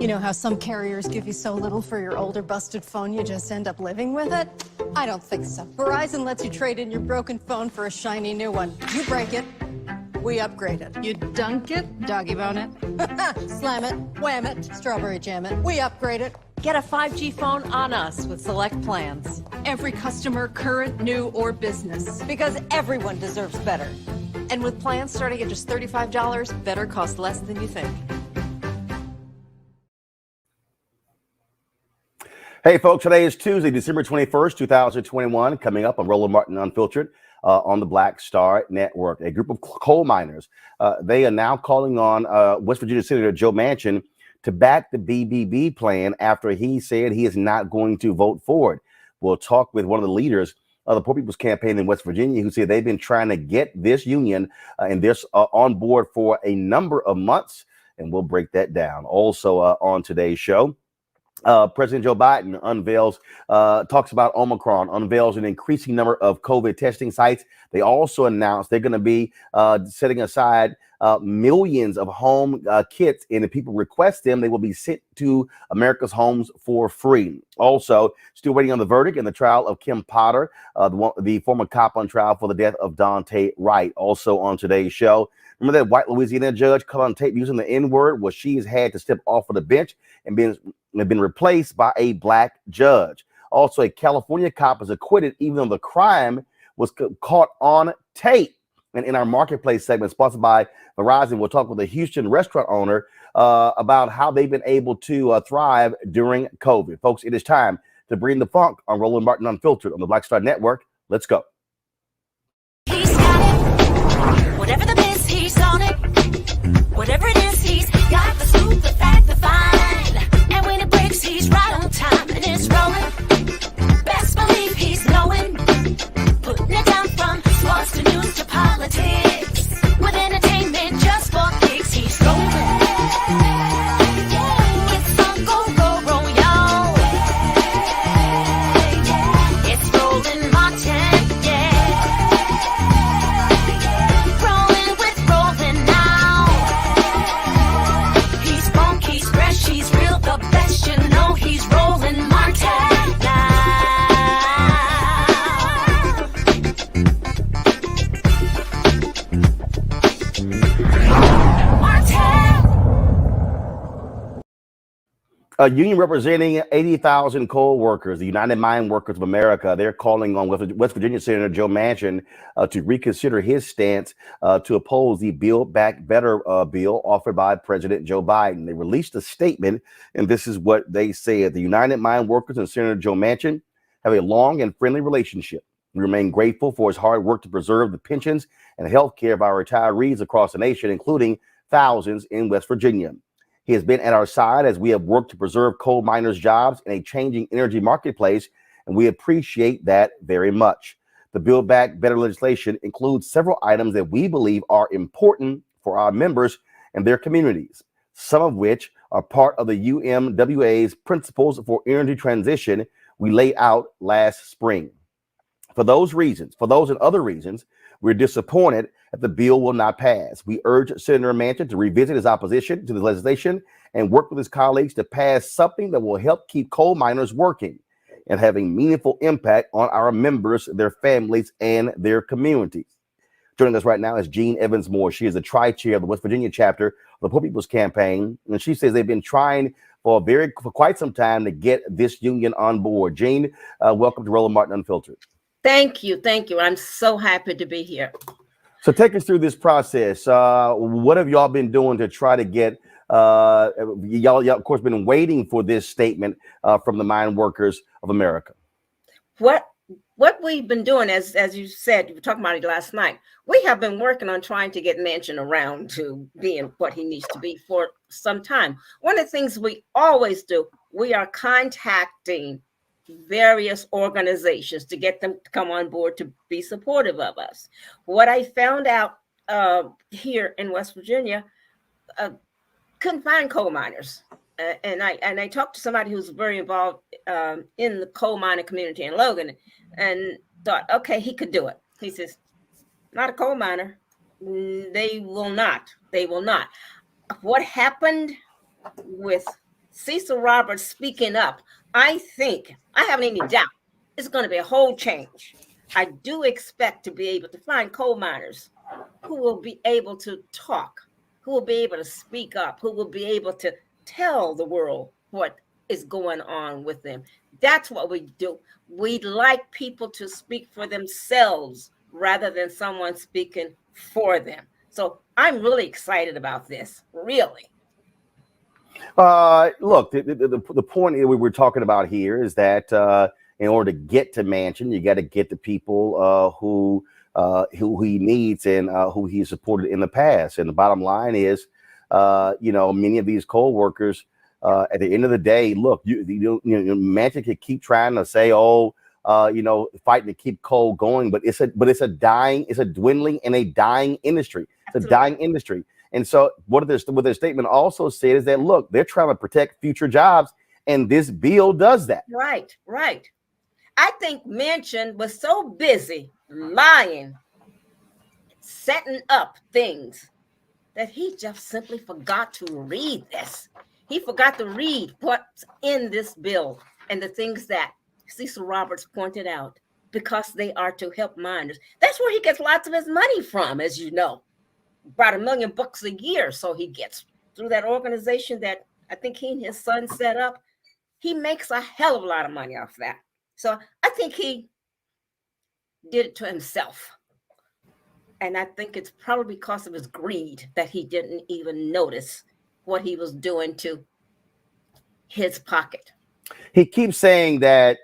You know how some carriers give you so little for your older busted phone you just end up living with it? I don't think so. Verizon lets you trade in your broken phone for a shiny new one. You break it, we upgrade it. You dunk it, doggy bone it. Slam it, wham it, strawberry jam it. We upgrade it. Get a 5G phone on us with select plans. Every customer, current, new, or business. Because everyone deserves better. And with plans starting at just $35, better costs less than you think. Hey, folks, today is Tuesday, December 21st, 2021. Coming up on Roland Martin Unfiltered on the Black Star Network. A group of coal miners, they are now calling on West Virginia Senator Joe Manchin to back the BBB plan after he said he is not going to vote for it. We'll talk with one of the leaders of the Poor People's Campaign in West Virginia, who said they've been trying to get this union and this on board for a number of months, and we'll break that down. Also on today's show, President Joe Biden talks about Omicron, unveils an increasing number of COVID testing sites. They also announced they're going to be setting aside millions of home kits, and if people request them, they will be sent to America's homes for free. Also, still waiting on the verdict in the trial of Kim Potter, the former cop on trial for the death of Daunte Wright. Also on today's show, remember that white Louisiana judge caught on tape using the N-word? Well, she has had to step off of the bench and been replaced by a black judge. Also, a California cop is acquitted even though the crime was caught on tape. And in our marketplace segment sponsored by Verizon, we'll talk with a Houston restaurant owner about how they've been able to thrive during COVID. Folks, it is time to bring the funk on Roland Martin Unfiltered on the Black Star Network. Let's go. He's got it. Whatever the biz, he's on it. Whatever it is, he's got the scoop, the fact, the find. And when it breaks, he's right on time and it's rolling. Best believe he's knowing. Putting it down from sports to news to politics. With entertainment just for kicks, he's rolling. It's on go, go, roll, y'all. It's Roland Martin, yeah. Rolling with Roland now. He's funk, he's fresh, he's real, the best, you know he's Roland Martin now. A union representing 80,000 coal workers, the United Mine Workers of America, they're calling on West Virginia Senator Joe Manchin to reconsider his stance to oppose the Build Back Better bill offered by President Joe Biden. They released a statement, and this is what they said. The United Mine Workers and Senator Joe Manchin have a long and friendly relationship. We remain grateful for his hard work to preserve the pensions and health care of our retirees across the nation, including thousands in West Virginia. He has been at our side as we have worked to preserve coal miners' jobs in a changing energy marketplace, and we appreciate that very much. The Build Back Better legislation includes several items that we believe are important for our members and their communities, some of which are part of the UMWA's Principles for Energy Transition we laid out last spring. For those and other reasons, we're disappointed that the bill will not pass. We urge Senator Manchin to revisit his opposition to the legislation and work with his colleagues to pass something that will help keep coal miners working and having meaningful impact on our members, their families, and their communities. Joining us right now is Jean Evans-Moore. She is the tri-chair of the West Virginia chapter of the Poor People's Campaign, and she says they've been trying for quite some time to get this union on board. Jean, welcome to Roland Martin Unfiltered. Thank you. I'm so happy to be here. So take us through this process. What have y'all been doing to try to get, y'all of course been waiting for this statement from the Mine Workers of America? What we've been doing, as you said, you were talking about it last night, we have been working on trying to get Manchin around to being what he needs to be for some time. One of the things we always do, we are contacting various organizations to get them to come on board to be supportive of us. What I found out here in West Virginia, couldn't find coal miners. And I talked to somebody who's very involved in the coal mining community in Logan and thought, okay, he could do it. He says, not a coal miner. They will not. What happened with Cecil Roberts speaking up, I think, I haven't any doubt, it's going to be a whole change. I do expect to be able to find coal miners who will be able to talk, who will be able to speak up, who will be able to tell the world what is going on with them. That's what we do. We like people to speak for themselves rather than someone speaking for them. So I'm really excited about this, really. Look, the point that we were talking about here is that in order to get to Manchin, you got to get the people who he needs and who he supported in the past. And the bottom line is, many of these coal workers, at the end of the day, look, Manchin could keep trying to say, fighting to keep coal going, but it's a dwindling and a dying industry. It's a dying industry. And so what their statement also said is that, look, they're trying to protect future jobs, and this bill does that. Right. I think Manchin was so busy lying, setting up things, that he just simply forgot to read this. He forgot to read what's in this bill and the things that Cecil Roberts pointed out, because they are to help miners. That's where he gets lots of his money from, as you know. About $1 million a year. So he gets through that organization that I think he and his son set up. He makes a hell of a lot of money off that. So I think he did it to himself. And I think it's probably because of his greed that he didn't even notice what he was doing to his pocket. He keeps saying that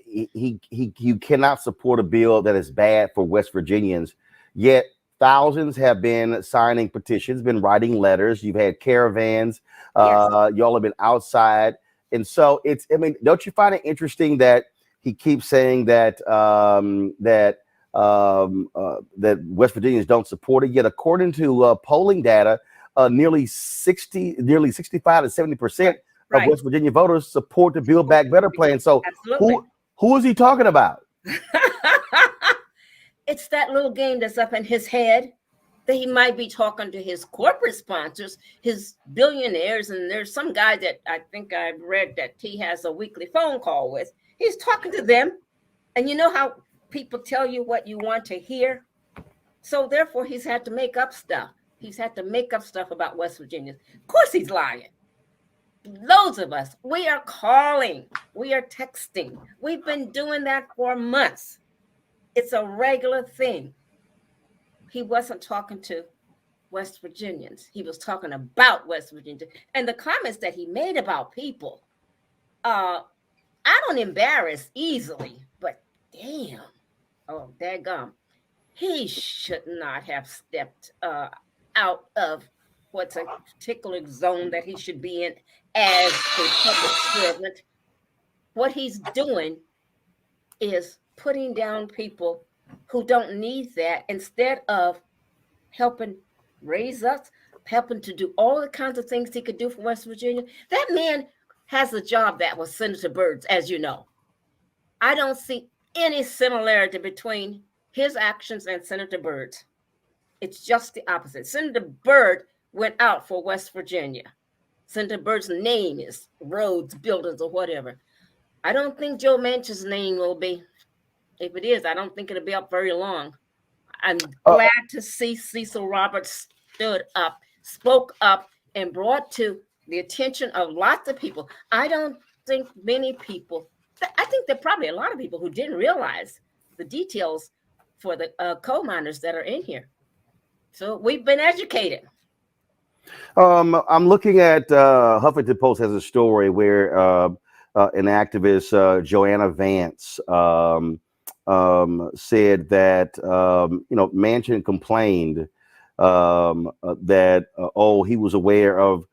you cannot support a bill that is bad for West Virginians, yet thousands have been signing petitions, been writing letters. You've had caravans. Yes. Y'all have been outside. And so don't you find it interesting that he keeps saying that that West Virginians don't support it? Yet, according to polling data, nearly 65 to 70% of West Virginia voters support the Build Back Better plan. So who is he talking about? It's that little game that's up in his head that he might be talking to his corporate sponsors, his billionaires. And there's some guy that I think I've read that he has a weekly phone call with. He's talking to them. And you know how people tell you what you want to hear? So therefore, he's had to make up stuff. He's had to make up stuff about West Virginia. Of course, he's lying. Loads of us, we are calling, we are texting. We've been doing that for months. It's a regular thing. He wasn't talking to West Virginians. He was talking about West Virginia. And the comments that he made about people, I don't embarrass easily, but damn, daggum, he should not have stepped out of what's a particular zone that he should be in as a public servant. What he's doing is putting down people who don't need that, instead of helping raise us, helping to do all the kinds of things he could do for West Virginia. That man has a job that was Senator Byrd's, as you know. I don't see any similarity between his actions and Senator Byrd's. It's just the opposite. Senator Byrd went out for West Virginia. Senator Byrd's name is roads, buildings, or whatever. I don't think Joe Manchin's name will be. If it is, I don't think it'll be up very long. I'm glad to see Cecil Roberts stood up, spoke up, and brought to the attention of lots of people. I don't think many people, I think there are probably a lot of people who didn't realize the details for the coal miners that are in here. So we've been educated. I'm looking at Huffington Post has a story where an activist, Joanna Vance, said that Manchin complained that he was aware of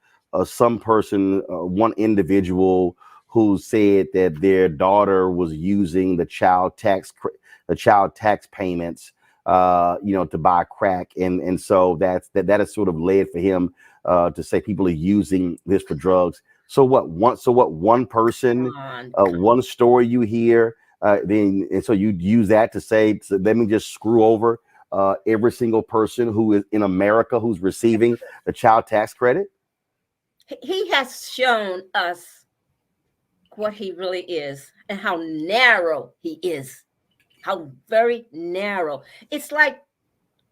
some person, one individual who said that their daughter was using the child tax payments to buy crack, and so that has sort of led for him to say people are using this for drugs. So one person, one story you hear, and so you use that to say, so let me just screw over every single person who is in America who's receiving the child tax credit. He has shown us what he really is and how narrow he is, how very narrow. It's like,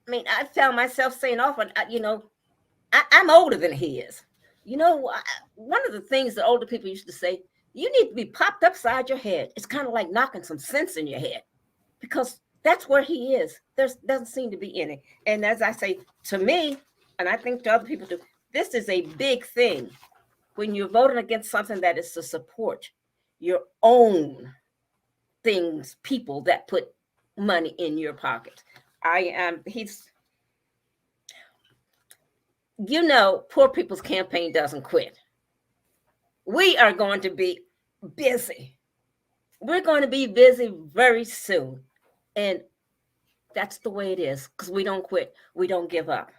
I found myself saying often, I'm older than he is. You know, one of the things that older people used to say, you need to be popped upside your head. It's kind of like knocking some sense in your head, because that's where he is. There doesn't seem to be any. And as I say, to me, and I think to other people too, this is a big thing when you're voting against something that is to support your own things, people that put money in your pocket. Poor People's Campaign doesn't quit. We are going to be busy. We're going to be busy very soon. And that's the way it is, because we don't quit. We don't give up.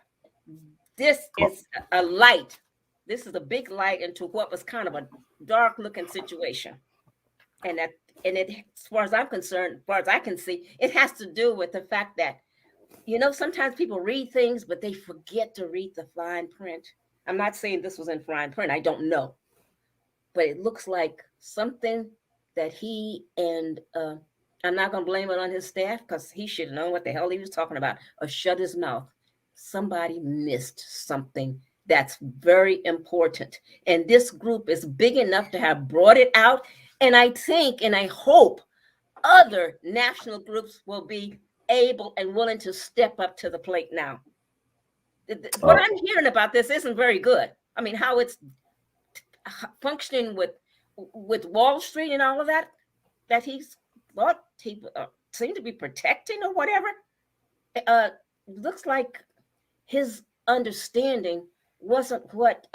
This is a light. This is a big light into what was kind of a dark looking situation. And as far as I'm concerned, as far as I can see, it has to do with the fact that, sometimes people read things, but they forget to read the fine print. I'm not saying this was in fine print. I don't know. But it looks like something that he and I'm not going to blame it on his staff, because he should have known what the hell he was talking about or shut his mouth. Somebody missed something that's very important. And this group is big enough to have brought it out. And I think and I hope other national groups will be able and willing to step up to the plate now. What I'm hearing about this isn't very good. I mean, how it's functioning with Wall Street and all of that he's thought he seemed to be protecting or whatever. Looks like his understanding wasn't what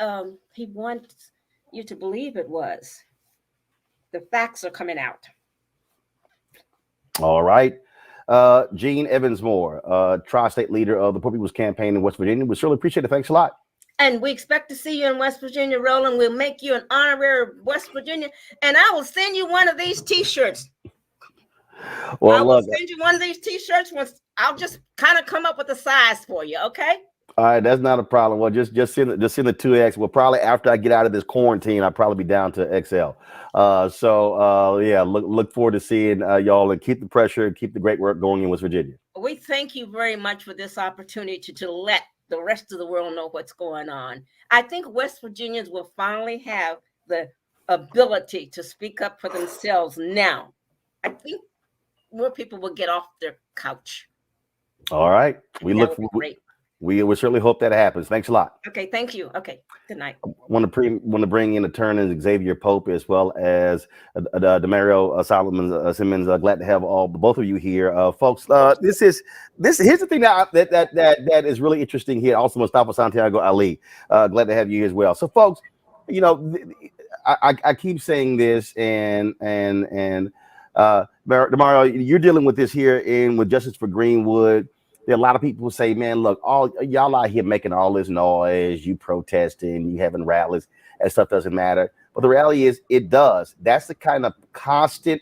he wants you to believe it was. The facts are coming out. All right. Gene Evans-Moore, tri-state leader of the Poor People's Campaign in West Virginia. We certainly appreciate it. Thanks a lot. And we expect to see you in West Virginia, Roland. We'll make you an honorary West Virginia, and I will send you one of these T-shirts. Well, I will send you one of these T-shirts. I'll just kind of come up with a size for you, okay? All right, that's not a problem. Well, just send the 2X. Well, probably after I get out of this quarantine, I'll probably be down to XL. Yeah, look forward to seeing y'all, and keep the pressure, keep the great work going in West Virginia. We thank you very much for this opportunity to let the rest of the world know what's going on. I think West Virginians will finally have the ability to speak up for themselves now. I think more people will get off their couch. All right. We certainly hope that happens. Thanks a lot. Okay, thank you. Okay, good night. I want to bring in attorney Xavier Pope, as well as Demario Simmons. Glad to have both of you here, folks. Here's the thing that is really interesting here. Also, Mustafa Santiago Ali. Glad to have you as well. So, folks, I keep saying this, and Demario, you're dealing with this here with Justice for Greenwood. There are a lot of people who say, man, look, all y'all out here making all this noise, you protesting, you having rallies, that stuff doesn't matter. But the reality is it does. That's the kind of constant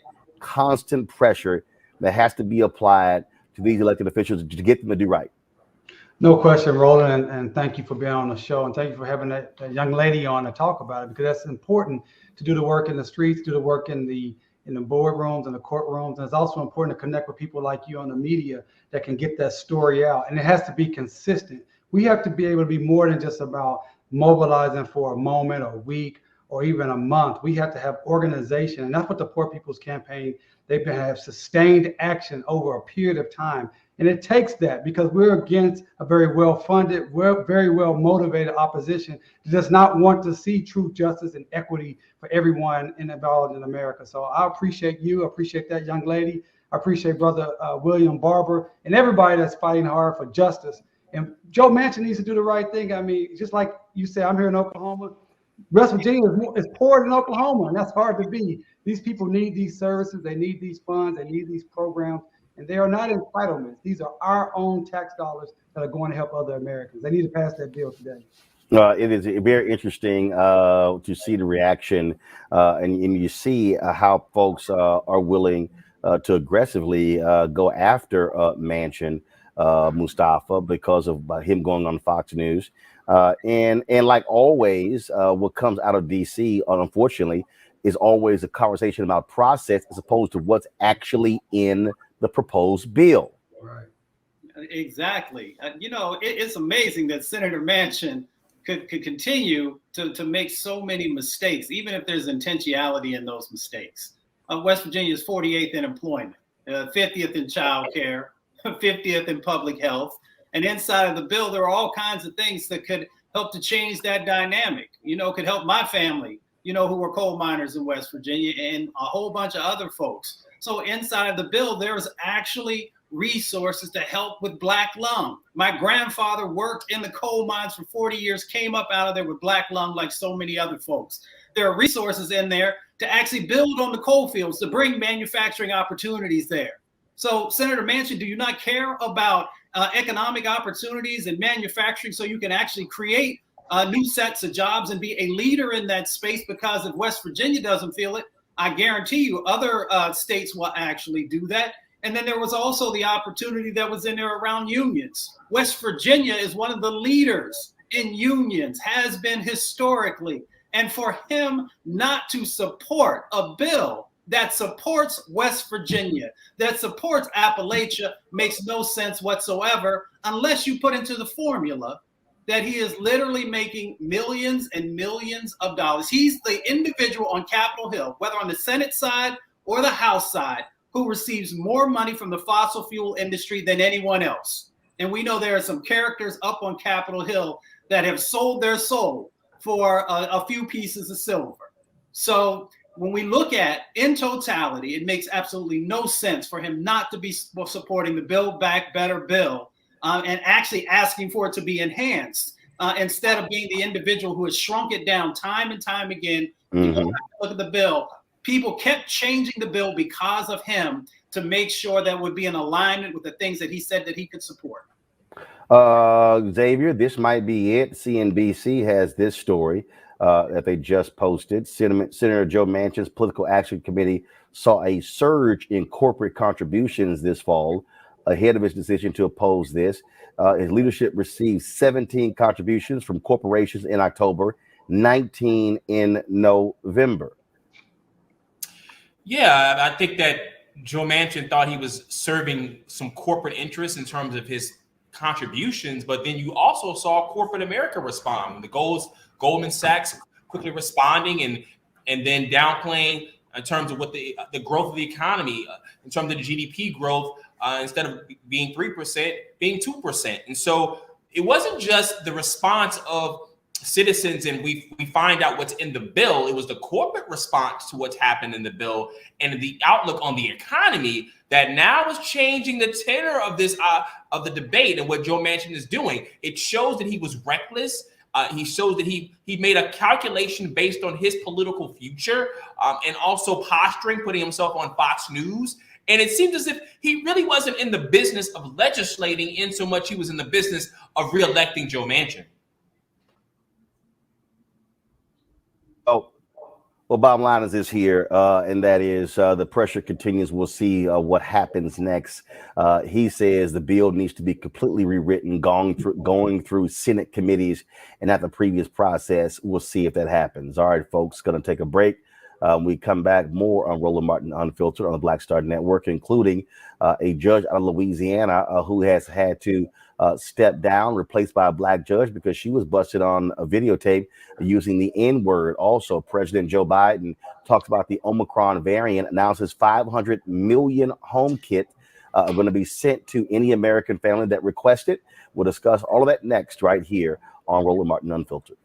pressure that has to be applied to these elected officials to get them to do right. No question, Roland, and thank you for being on the show, and thank you for having that young lady on to talk about it, because that's important to do the work in the streets, do the work in the boardrooms and the courtrooms. And it's also important to connect with people like you on the media that can get that story out. And it has to be consistent. We have to be able to be more than just about mobilizing for a moment or a week or even a month. We have to have organization. And that's what the Poor People's Campaign, have sustained action over a period of time. And it takes that, because we're against a very well-funded, very well-motivated opposition that does not want to see true justice and equity for everyone involved in America. So I appreciate you. I appreciate that young lady. I appreciate Brother William Barber and everybody that's fighting hard for justice. And Joe Manchin needs to do the right thing. I mean, just like you said, I'm here in Oklahoma. West Virginia is poorer than Oklahoma, and that's hard to be. These people need these services. They need these funds. They need these programs. And they are not entitlements. These are our own tax dollars that are going to help other Americans. They need to pass that bill today. It is very interesting to see the reaction, and you see how folks are willing to aggressively go after Manchin, Mustafa, because of him going on Fox News. And like always, what comes out of D.C., unfortunately, is always a conversation about process as opposed to what's actually in the proposed bill. Right. Exactly. It's amazing that Senator Manchin could continue to make so many mistakes, even if there's intentionality in those mistakes. West Virginia is 48th in employment, 50th in child care, 50th in public health. And inside of the bill, there are all kinds of things that could help to change that dynamic. Could help my family, who are coal miners in West Virginia, and a whole bunch of other folks. So inside of the bill, there's actually resources to help with black lung. My grandfather worked in the coal mines for 40 years, came up out of there with black lung like so many other folks. There are resources in there to actually build on the coal fields, to bring manufacturing opportunities there. So Senator Manchin, do you not care about economic opportunities and manufacturing so you can actually create new sets of jobs and be a leader in that space? Because if West Virginia doesn't feel it, I guarantee you other states will actually do that. And then there was also the opportunity that was in there around unions. West Virginia is one of the leaders in unions, has been historically. And for him not to support a bill that supports West Virginia, that supports Appalachia, makes no sense whatsoever, unless you put into the formula that he is literally making millions and millions of dollars. He's the individual on Capitol Hill, whether on the Senate side or the House side, who receives more money from the fossil fuel industry than anyone else. And we know there are some characters up on Capitol Hill that have sold their soul for a few pieces of silver. So when we look at in totality, it makes absolutely no sense for him not to be supporting the Build Back Better bill and actually asking for it to be enhanced instead of being the individual who has shrunk it down time and time again. Look at the bill. People kept changing the bill because of him to make sure that would be in alignment with the things that he said that he could support. Xavier, this might be it. CNBC has this story that they just posted. Senator Joe Manchin's Political Action Committee saw a surge in corporate contributions this fall ahead of his decision to oppose this. His leadership received 17 contributions from corporations in October, 19 in November. Yeah, I think that Joe Manchin thought he was serving some corporate interests in terms of his contributions, but then you also saw corporate America respond. The Goldman Sachs quickly responding and then downplaying in terms of what the growth of the economy, in terms of the GDP growth, instead of being 3%, being 2%. And so it wasn't just the response of citizens and we find out what's in the bill. It was the corporate response to what's happened in the bill and the outlook on the economy that now is changing the tenor of this of the debate and what Joe Manchin is doing. It shows that he was reckless. He shows that he made a calculation based on his political future and also posturing, putting himself on Fox News. And it seems as if he really wasn't in the business of legislating in so much he was in the business of reelecting Joe Manchin. Well, bottom line is this here, and that is the pressure continues. We'll see what happens next. He says the bill needs to be completely rewritten, going through Senate committees and at the previous process. We'll see if that happens. All right, folks, going to take a break. We come back more on Roland Martin Unfiltered on the Black Star Network, including a judge out of Louisiana who has had to step down, replaced by a black judge because she was busted on a videotape using the N-word. Also, President Joe Biden talks about the Omicron variant, announces 500 million home kit are going to be sent to any American family that requests it. We'll discuss all of that next right here on Roland Martin Unfiltered.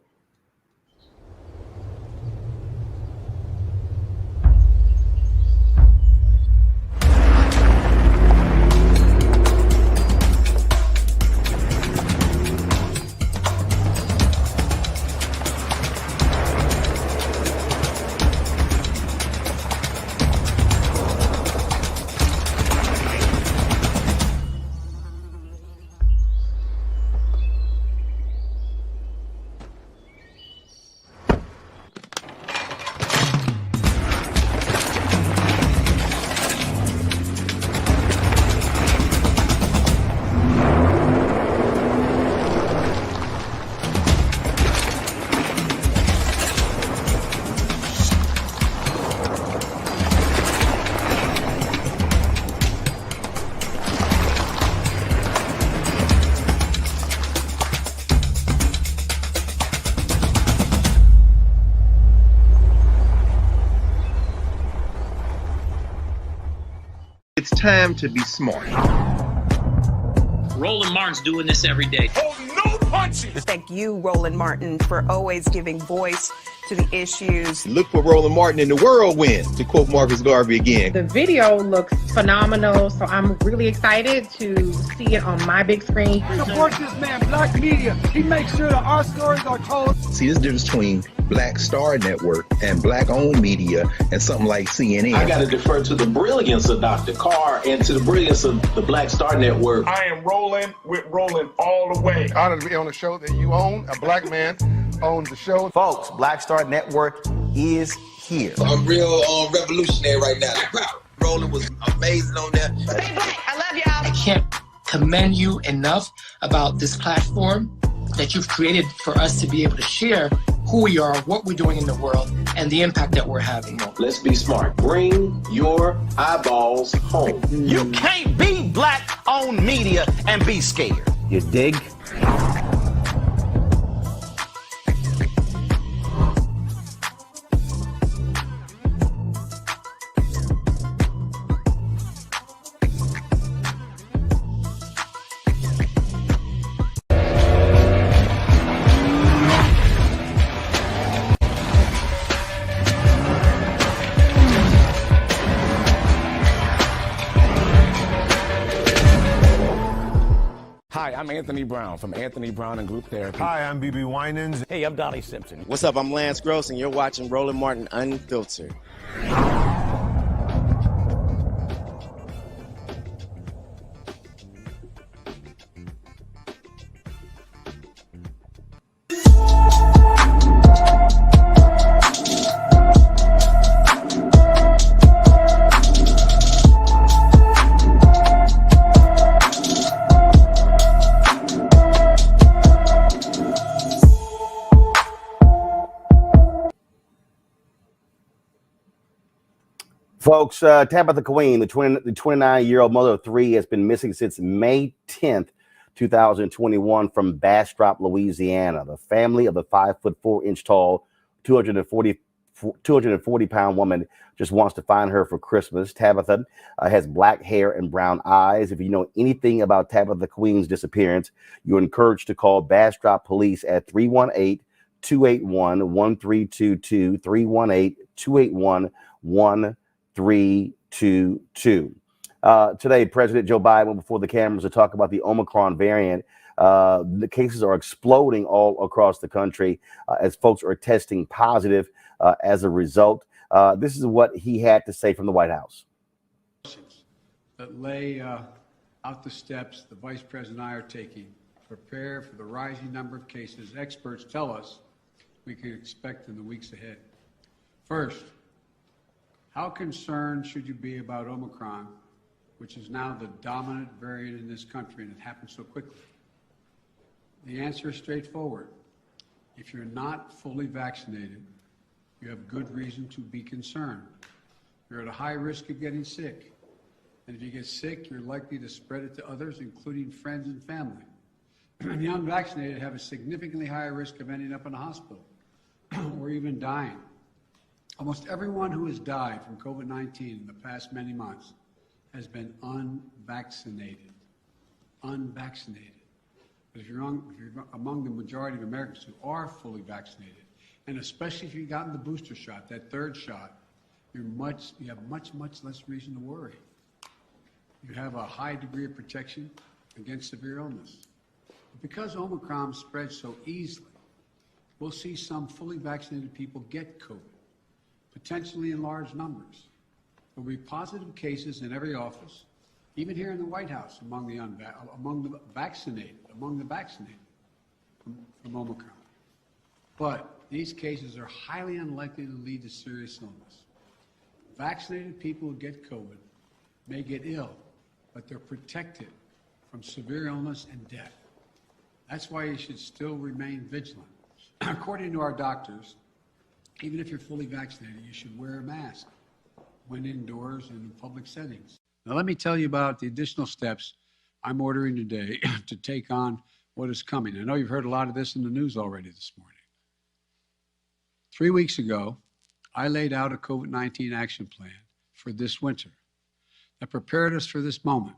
time to be smart. Roland Martin's doing this every day. Oh, no punches! Thank you, Roland Martin, for always giving voice to the issues. Look for Roland Martin in the whirlwind, to quote Marcus Garvey again. The video looks phenomenal, so I'm really excited to see it on my big screen. Support this man, Black Media. He makes sure that our stories are told. See, there's a difference between Black Star Network and Black-owned media and something like CNN. I got to defer to the brilliance of Dr. Carr and to the brilliance of the Black Star Network. I am rolling with Roland all the way. Honored to be on a show that you own. A black man owns the show. Folks, Black Star Network is here. I'm real revolutionary right now. Roland was amazing on there. Stay black. I love y'all. I can't commend you enough about this platform that you've created for us to be able to share who we are, what we're doing in the world, and the impact that we're having. Let's be smart. Bring your eyeballs home. You can't be Black-owned media and be scared. You dig? Hi, I'm Anthony Brown from Anthony Brown and Group Therapy. Hi, I'm BB Winans. Hey, I'm Donnie Simpson. What's up? I'm Lance Gross, and you're watching Roland Martin Unfiltered. Folks, Tabitha Queen, the 29-year-old mother of three, has been missing since May 10th, 2021 from Bastrop, Louisiana. The family of the 5'4" tall, 240-pound woman just wants to find her for Christmas. Tabitha has black hair and brown eyes. If you know anything about Tabitha Queen's disappearance, you're encouraged to call Bastrop Police at 318-281-1322, 318-281-1322. Today, President Joe Biden went before the cameras to talk about the Omicron variant. The cases are exploding all across the country as folks are testing positive as a result. This is what he had to say from the White House. That lay out the steps the Vice President and I are taking to prepare for the rising number of cases experts tell us we can expect in the weeks ahead. First, how concerned should you be about Omicron, which is now the dominant variant in this country, and it happened so quickly? The answer is straightforward. If you're not fully vaccinated, you have good reason to be concerned. You're at a high risk of getting sick. And if you get sick, you're likely to spread it to others, including friends and family. The unvaccinated have a significantly higher risk of ending up in a hospital or even dying. Almost everyone who has died from COVID-19 in the past many months has been unvaccinated. Unvaccinated. But if you're among the majority of Americans who are fully vaccinated, and especially if you've gotten the booster shot, that third shot, you have much less reason to worry. You have a high degree of protection against severe illness. But because Omicron spreads so easily, we'll see some fully vaccinated people get COVID, potentially in large numbers. There will be positive cases in every office, even here in the White House, among the vaccinated from Omicron. But these cases are highly unlikely to lead to serious illness. Vaccinated people who get COVID may get ill, but they're protected from severe illness and death. That's why you should still remain vigilant. According to our doctors, even if you're fully vaccinated, you should wear a mask when indoors and in public settings. Now, let me tell you about the additional steps I'm ordering today to take on what is coming. I know you've heard a lot of this in the news already this morning. 3 weeks ago, I laid out a COVID-19 action plan for this winter. that prepared us for this moment.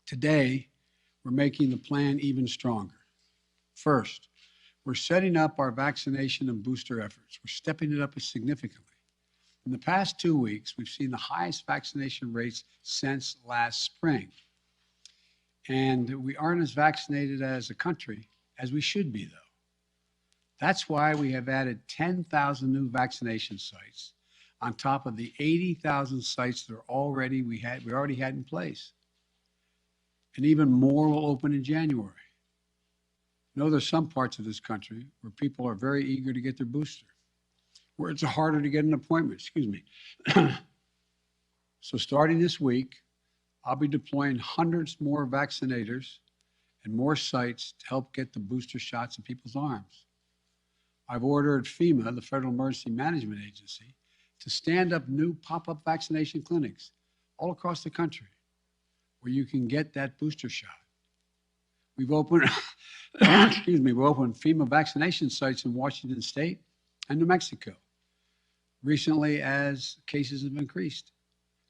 Today, we're making the plan even stronger. First, we're setting up our vaccination and booster efforts. We're stepping it up significantly. In the past 2 weeks, we've seen the highest vaccination rates since last spring. And we aren't as vaccinated as a country as we should be, though. That's why we have added 10,000 new vaccination sites on top of the 80,000 sites that we already had in place. And even more will open in January. I know there's some parts of this country where people are very eager to get their booster, where it's harder to get an appointment, So starting this week, I'll be deploying hundreds more vaccinators and more sites to help get the booster shots in people's arms. I've ordered FEMA, the Federal Emergency Management Agency, to stand up new pop-up vaccination clinics all across the country where you can get that booster shot. We've opened, we've opened FEMA vaccination sites in Washington State and New Mexico recently as cases have increased.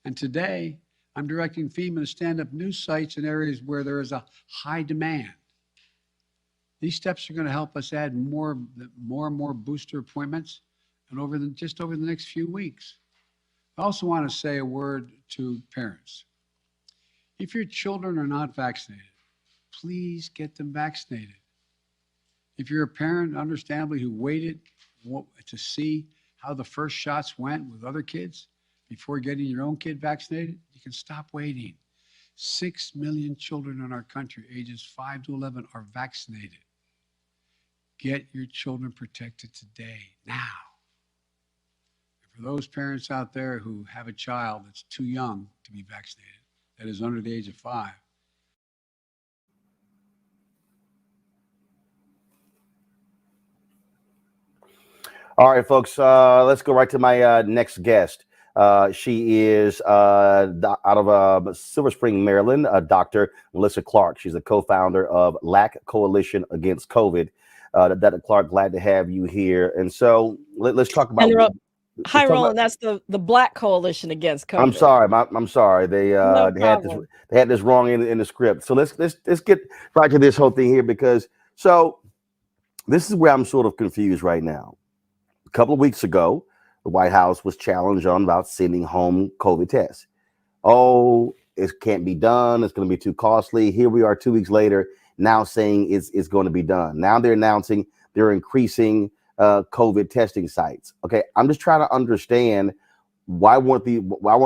And today, I'm directing FEMA to stand up new sites in areas where there is a high demand. These steps are going to help us add more and more booster appointments and just over the next few weeks. I also want to say a word to parents. If your children are not vaccinated, please get them vaccinated. If you're a parent, understandably, who waited to see how the first shots went with other kids before getting your own kid vaccinated, you can stop waiting. 6 million children in our country, ages 5 to 11, are vaccinated. Get your children protected today, now. And for those parents out there who have a child that's too young to be vaccinated, that is under the age of 5, All right, folks, let's go right to my next guest. She is out of Silver Spring, Maryland, Dr. Melissa Clark. She's a co-founder of LAC Coalition Against COVID. Dr. Clark, glad to have you here. And so let's talk about. Hi, Roland. That's the Black Coalition Against COVID. I'm sorry. I'm sorry. They had this wrong in the script. So let's get right to this whole thing here, because this is where I'm sort of confused right now. A couple of weeks ago, the White House was challenged on about sending home COVID tests. Oh, it can't be done. It's going to be too costly. Here we are 2 weeks later, now saying it's going to be done. Now they're announcing they're increasing COVID testing sites. Okay, I'm just trying to understand why weren't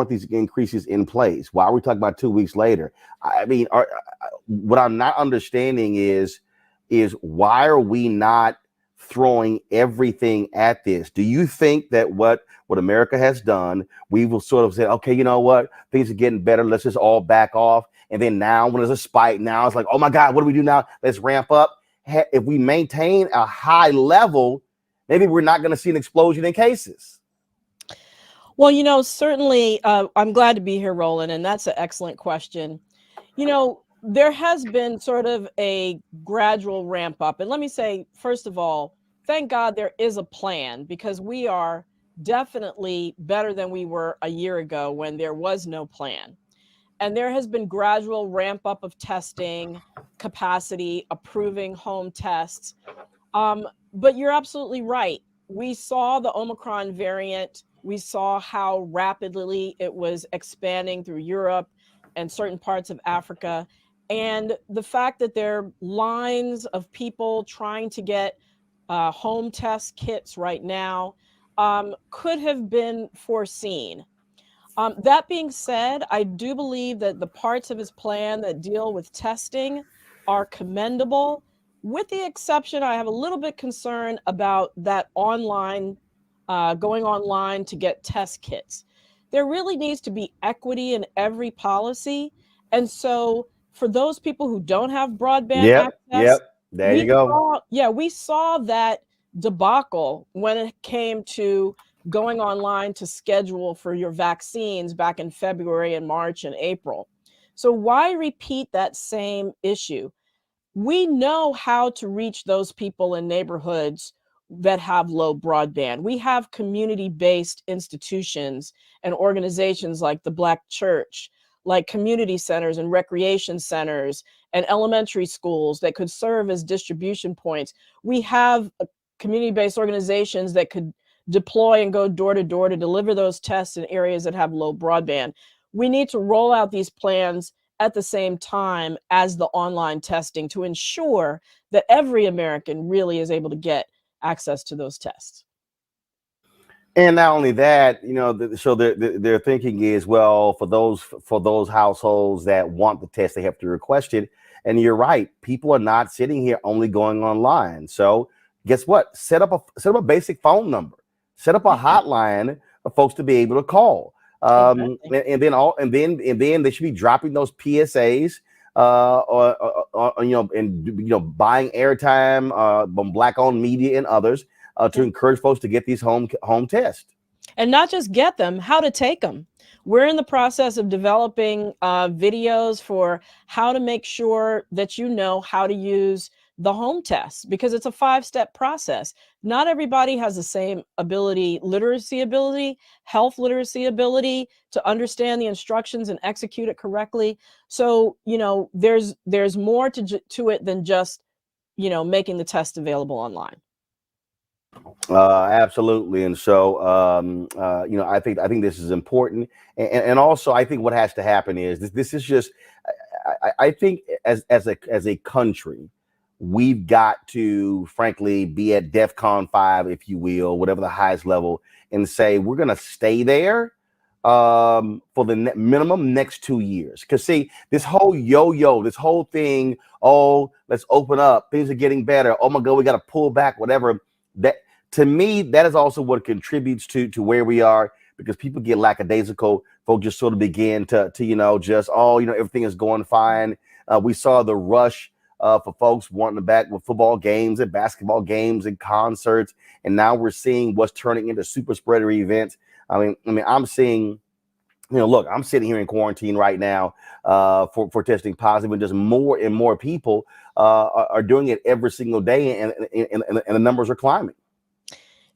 these increases in place? Why are we talking about 2 weeks later? I mean, what I'm not understanding is why are we not throwing everything at this? Do you think that what America has done, we will sort of say, okay, you know what, things are getting better, let's just all back off, and then now when there's a spike, now it's like, oh my God, what do we do now? Let's ramp up. If we maintain a high level, maybe we're not going to see an explosion in cases. Well, certainly, I'm glad to be here, Roland, and that's an excellent question. There has been sort of a gradual ramp up. And let me say, first of all, thank God there is a plan, because we are definitely better than we were a year ago when there was no plan. And there has been gradual ramp up of testing capacity, approving home tests. But you're absolutely right. We saw the Omicron variant. We saw how rapidly it was expanding through Europe and certain parts of Africa. And the fact that there are lines of people trying to get home test kits right now could have been foreseen. That being said, I do believe that the parts of his plan that deal with testing are commendable, with the exception, I have a little bit concern about that going online to get test kits. There really needs to be equity in every policy. And so for those people who don't have broadband access, there you go. We saw that debacle when it came to going online to schedule for your vaccines back in February and March and April. So why repeat that same issue? We know how to reach those people in neighborhoods that have low broadband. We have community-based institutions and organizations like the Black Church, like community centers and recreation centers and elementary schools that could serve as distribution points. We have community-based organizations that could deploy and go door to door to deliver those tests in areas that have low broadband. We need to roll out these plans at the same time as the online testing to ensure that every American really is able to get access to those tests. And not only that, you know, so their thinking is, well, for those households that want the test, they have to request it. And you're right, people are not sitting here only going online. So guess what? Set up a basic phone number, set up a hotline for folks to be able to call. And then they should be dropping those PSAs or buying airtime on Black-owned media and others to encourage folks to get these home tests. And not just get them, how to take them. We're in the process of developing videos for how to make sure that you know how to use the home tests, because it's a 5-step process. Not everybody has the same literacy ability, health literacy ability to understand the instructions and execute it correctly. So, you know, there's more to it than just, you know, making the test available online. Absolutely. And so, you know, I think this is important. And also, I think what has to happen is this is just, I think as a country, we've got to, frankly, be at DEFCON 5, if you will, whatever the highest level, and say we're going to stay there for the minimum next 2 years. Because see, this whole yo-yo, this whole thing, oh, let's open up, things are getting better, oh my God, we got to pull back, whatever. That, to me, that is also what contributes to where we are, because people get lackadaisical. Folks just sort of begin to you know, just, oh, you know, everything is going fine. We saw the rush for folks wanting back with football games and basketball games and concerts, and now we're seeing what's turning into super spreader events. I mean, I'm seeing, you know, look, I'm sitting here in quarantine right now for testing positive, and just more and more people are doing it every single day, and the numbers are climbing.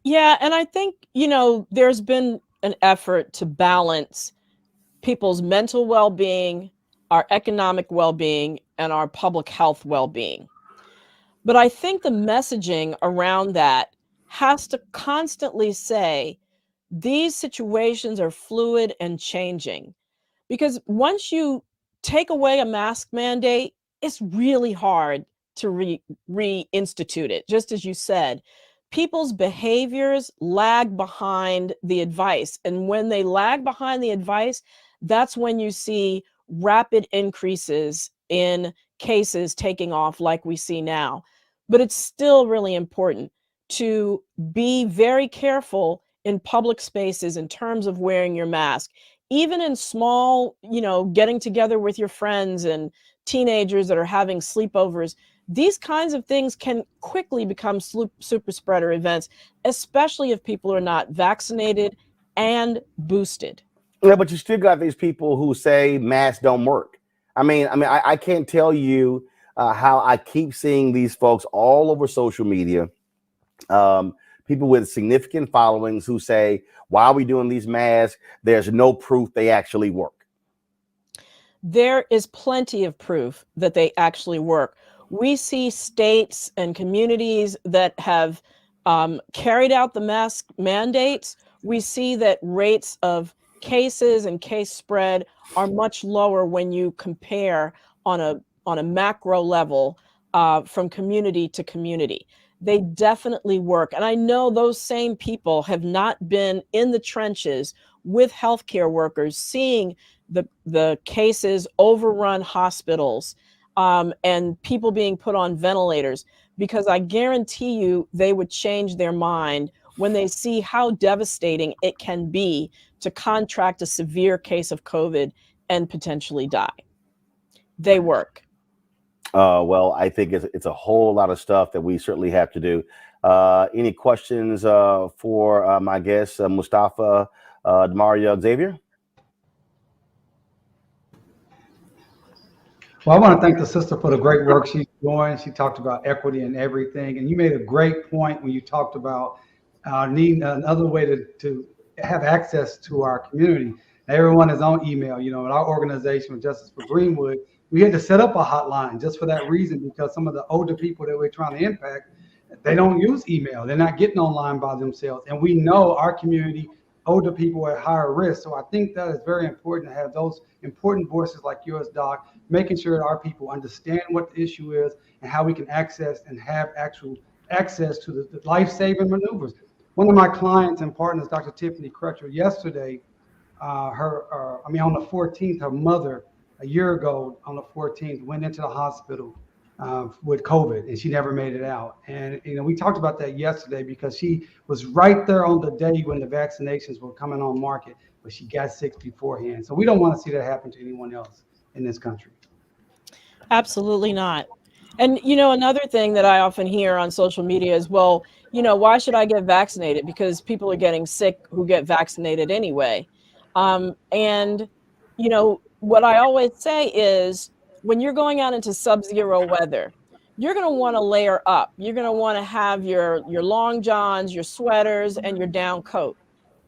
Yeah, and I think, you know, there's been an effort to balance people's mental well-being, our economic well-being, and our public health well-being. But I think the messaging around that has to constantly say these situations are fluid and changing, because once you take away a mask mandate, it's really hard to reinstitute it. Just as you said, people's behaviors lag behind the advice. And when they lag behind the advice, that's when you see rapid increases in cases taking off like we see now. But it's still really important to be very careful in public spaces in terms of wearing your mask, even in small, you know, getting together with your friends and teenagers that are having sleepovers. These kinds of things can quickly become super spreader events, especially if people are not vaccinated and boosted. Yeah, but you still got these people who say masks don't work. I can't tell you how I keep seeing these folks all over social media, people with significant followings who say, why are we doing these masks? There's no proof they actually work. There is plenty of proof that they actually work. We see states and communities that have carried out the mask mandates. We see that rates of cases and case spread are much lower when you compare on a macro level from community to community. They definitely work. And I know those same people have not been in the trenches with healthcare workers, seeing the cases overrun hospitals and people being put on ventilators, because I guarantee you they would change their mind when they see how devastating it can be to contract a severe case of COVID and potentially die. They work. Well, I think it's a whole lot of stuff that we certainly have to do. Any questions for my guest, Mustafa Demario Xavier? Well, I want to thank the sister for the great work she's doing. She talked about equity and everything. And you made a great point when you talked about needing another way to have access to our community. Everyone is on email. You know, at our organization, Justice for Greenwood, we had to set up a hotline just for that reason, because some of the older people that we're trying to impact, they don't use email. They're not getting online by themselves. And we know our community, older people are at higher risk. So I think that is very important to have those important voices like yours, Doc, making sure that our people understand what the issue is and how we can access and have actual access to the life-saving maneuvers. One of my clients and partners, Dr. Tiffany Crutcher, yesterday, on the 14th, her mother, a year ago on the 14th, went into the hospital with COVID, and she never made it out. And we talked about that yesterday because she was right there on the day when the vaccinations were coming on market, but she got sick beforehand. So we don't want to see that happen to anyone else in this country. Absolutely not. And, another thing that I often hear on social media is, well, why should I get vaccinated? Because people are getting sick who get vaccinated anyway. And, what I always say is when you're going out into sub-zero weather, you're going to want to layer up. You're going to want to have your long johns, your sweaters, and your down coat.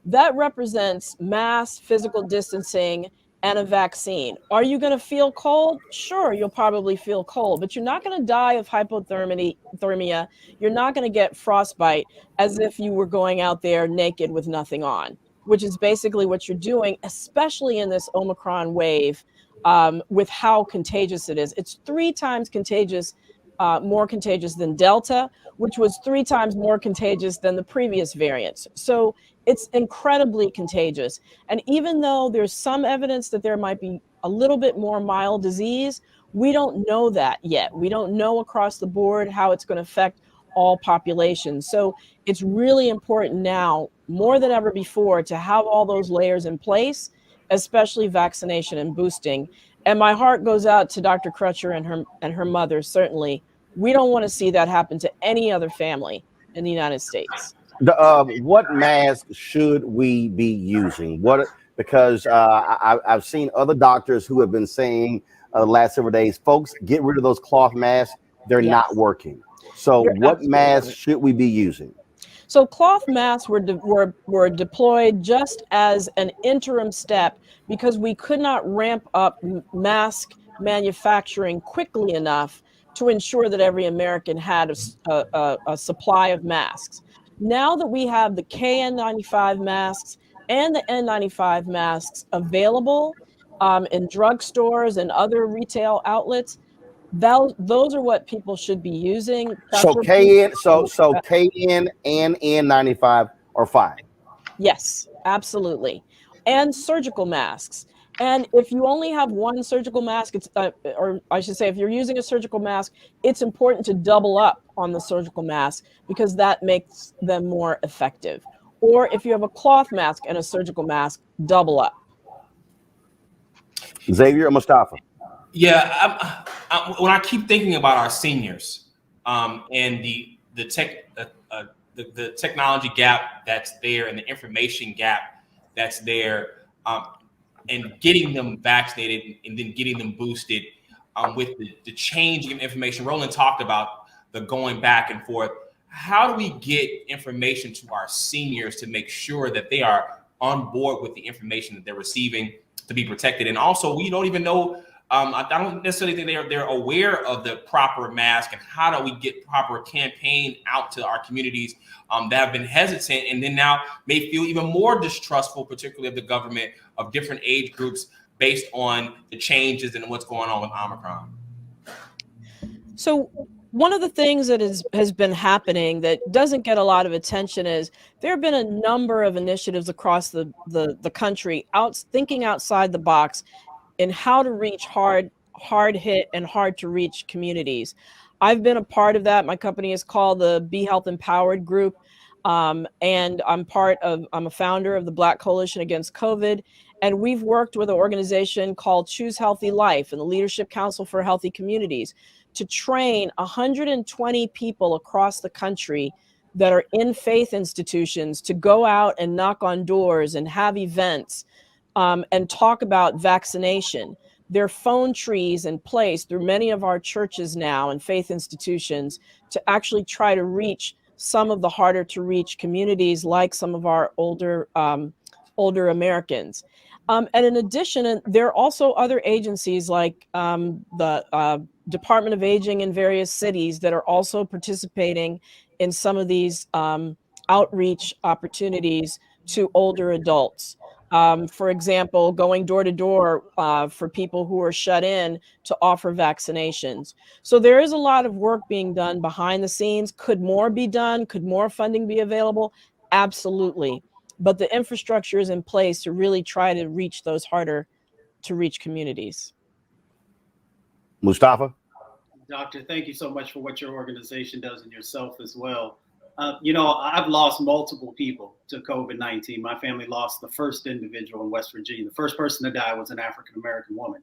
That represents mass physical distancing and a vaccine. Are you going to feel cold? Sure, you'll probably feel cold, but you're not going to die of hypothermia. You're not going to get frostbite as if you were going out there naked with nothing on, which is basically what you're doing, especially in this Omicron wave, with how contagious it is. It's 3 times more contagious than Delta, which was 3 times more contagious than the previous variants. So it's incredibly contagious. And even though there's some evidence that there might be a little bit more mild disease, we don't know that yet. We don't know across the board how it's going to affect all populations. So it's really important now, more than ever before, to have all those layers in place, especially vaccination and boosting. And my heart goes out to Dr. Crutcher and her mother, certainly. We don't want to see that happen to any other family in the United States. What mask should we be using? Because I've seen other doctors who have been saying the last several days, folks, get rid of those cloth masks. They're not working. So what mask should we be using? So cloth masks were deployed just as an interim step because we could not ramp up mask manufacturing quickly enough to ensure that every American had a supply of masks. Now that we have the KN95 masks and the N95 masks available in drugstores and other retail outlets, those are what people should be using. So KN and N95 are fine. Yes, absolutely. And surgical masks. And if you only have one surgical mask, or I should say, if you're using a surgical mask, it's important to double up on the surgical mask because that makes them more effective. Or if you have a cloth mask and a surgical mask, double up. Xavier or Mustafa? Yeah, when I keep thinking about our seniors and the technology gap that's there and the information gap that's there, and getting them vaccinated and then getting them boosted with the changing of information. Roland talked about the going back and forth. How do we get information to our seniors to make sure that they are on board with the information that they're receiving to be protected? And also, we don't even know, I don't necessarily think they're aware of the proper mask and how do we get proper campaign out to our communities that have been hesitant and then now may feel even more distrustful, particularly of the government, of different age groups based on the changes and what's going on with Omicron. So one of the things that has been happening that doesn't get a lot of attention is there have been a number of initiatives across the country thinking outside the box in how to reach hard hit and hard to reach communities. I've been a part of that. My company is called the Be Health Empowered Group. And I'm a founder of the Black Coalition Against COVID. And we've worked with an organization called Choose Healthy Life and the Leadership Council for Healthy Communities to train 120 people across the country that are in faith institutions to go out and knock on doors and have events and talk about vaccination. There are phone trees in place through many of our churches now and faith institutions to actually try to reach some of the harder to reach communities, like some of our older older Americans. And in addition, there are also other agencies like the Department of Aging in various cities that are also participating in some of these outreach opportunities to older adults. For example, going door to door for people who are shut in to offer vaccinations. So there is a lot of work being done behind the scenes. Could more be done? Could more funding be available? Absolutely. But the infrastructure is in place to really try to reach those harder to reach communities. Mustafa? Doctor, thank you so much for what your organization does and yourself as well. You know, I've lost multiple people to COVID-19. My family lost the first individual in West Virginia. The first person to die was an African-American woman.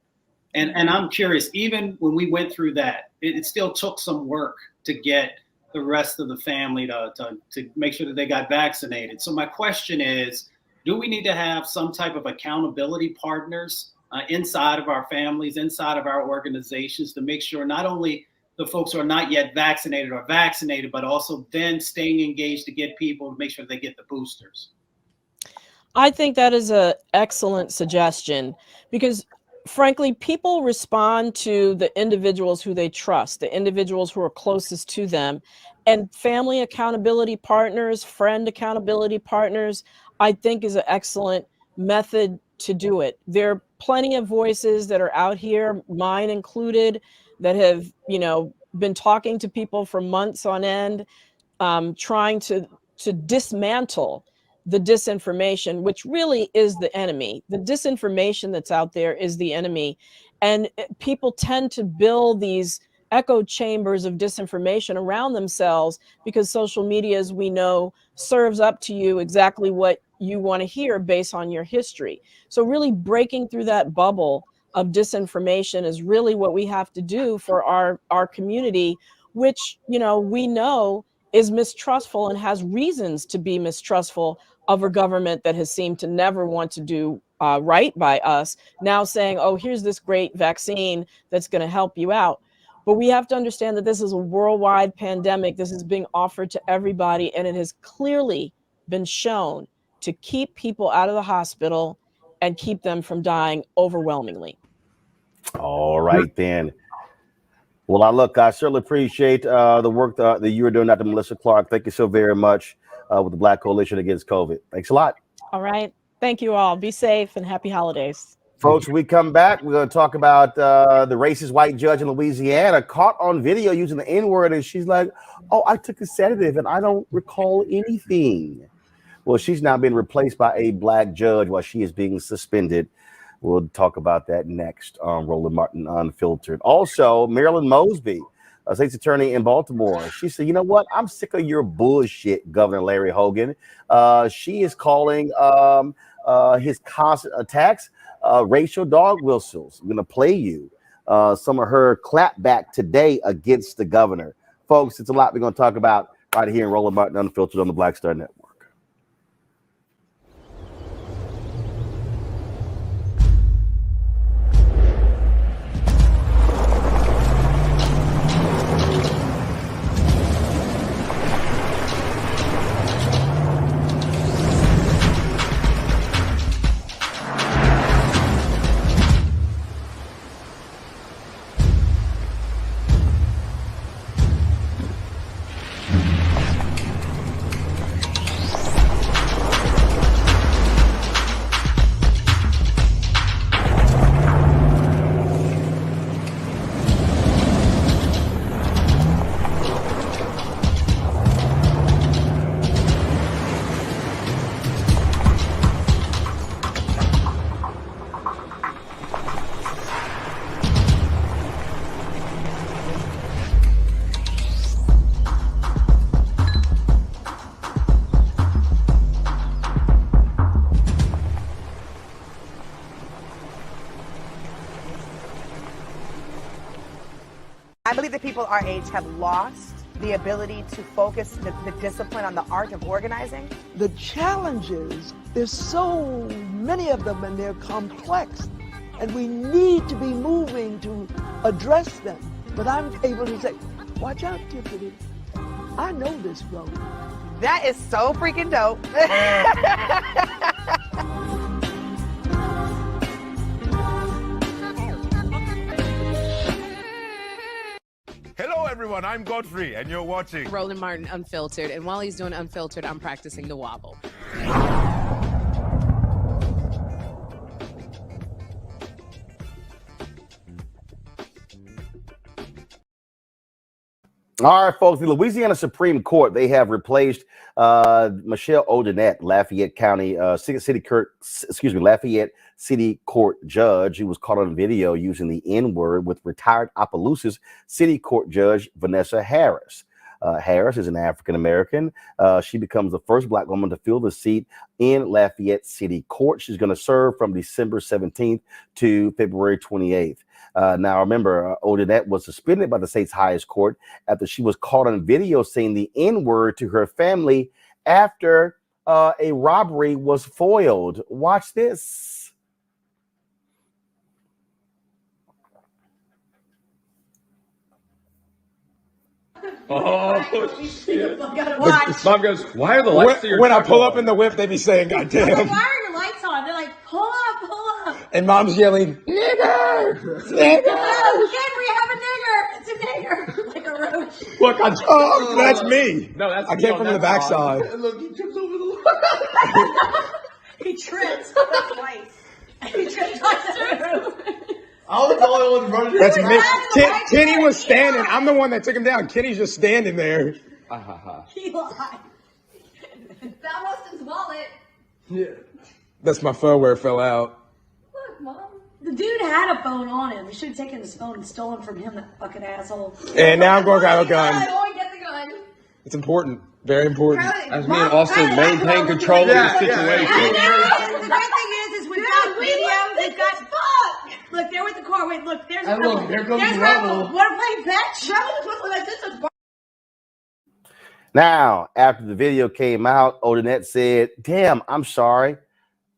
And I'm curious, even when we went through that, it still took some work to get the rest of the family to make sure that they got vaccinated. So my question is, do we need to have some type of accountability partners inside of our families, inside of our organizations, to make sure not only the folks who are not yet vaccinated are vaccinated, but also then staying engaged to get people to make sure they get the boosters? I think that is an excellent suggestion because, frankly, people respond to the individuals who they trust, the individuals who are closest to them, and family accountability partners, friend accountability partners, I think is an excellent method to do it. There are plenty of voices that are out here, mine included, that have, you know, been talking to people for months on end, trying to dismantle the disinformation, which really is the enemy. The disinformation that's out there is the enemy. And people tend to build these echo chambers of disinformation around themselves because social media, as we know, serves up to you exactly what you want to hear based on your history. So really breaking through that bubble of disinformation is really what we have to do for our community, which, you know, we know is mistrustful and has reasons to be mistrustful of a government that has seemed to never want to do right by us, now saying, oh, here's this great vaccine that's going to help you out. But we have to understand that this is a worldwide pandemic. This is being offered to everybody, and it has clearly been shown to keep people out of the hospital and keep them from dying overwhelmingly. All right, then. Well, I certainly appreciate the work that you are doing, Dr. Melissa Clark. Thank you so very much with the Black Coalition Against COVID. Thanks a lot. All right. Thank you all. Be safe and happy holidays. Folks, when we come back, we're going to talk about the racist white judge in Louisiana caught on video using the N-word, and she's like, oh, I took a sedative and I don't recall anything. Well, she's now been replaced by a black judge while she is being suspended. We'll talk about that next on Roland Martin Unfiltered. Also, Marilyn Mosby, a state's attorney in Baltimore, she said, you know what? I'm sick of your bullshit, Governor Larry Hogan. She is calling his constant attacks racial dog whistles. I'm going to play you some of her clapback today against the governor. Folks, it's a lot we're going to talk about right here in Roland Martin Unfiltered on the Black Star Network. I believe that people our age have lost the ability to focus the discipline on the art of organizing. The challenges, there's so many of them and they're complex, and we need to be moving to address them. But I'm able to say, watch out, Tiffany. I know this road. That is so freaking dope. everyone, I'm Godfrey, and you're watching Roland Martin Unfiltered, and while he's doing Unfiltered, I'm practicing the wobble. All right, folks. The Louisiana Supreme Court, they have replaced Michelle Odinette, Lafayette City Court judge, who was caught on video using the N-word, with retired Opelousas City Court Judge Vanessa Harris. Harris is an African American. She becomes the first Black woman to fill the seat in Lafayette City Court. She's going to serve from December 17th to February 28th. Now, remember, Odinette was suspended by the state's highest court after she was caught on video saying the N-word to her family after a robbery was foiled. Watch this. Oh, shit. Mom goes, why are the lights to your When I truck pull on? up in the whip, they be saying, God I'm damn. like, why are your lights on? They're like, pull up, pull up. And mom's yelling, nigger! Nigger! Kid, we have a nigger. It's a nigger. Like a roach. Look, oh, that's me. No, that's I came from the backside. Look, he trips over the He trips twice. He tripped twice. I was the only one running. That's me. Kenny was standing. I'm the one that took him down. Kenny's just standing there. He lied. That was his wallet. Yeah. That's my phone where it fell out. Look, Mom. The dude had a phone on him. We should have taken his phone and stolen from him, that fucking asshole. And now I'm going to grab a gun. Go and get the gun. It's important. Very important. As me and Austin maintain control of the situation. The great thing is we've got video. We've got look, they're with the car. Wait, look, there's And look, here comes there's Rebel. Want to play fetch? Rebel was like this. Now, after the video came out, Odinette said, damn, I'm sorry.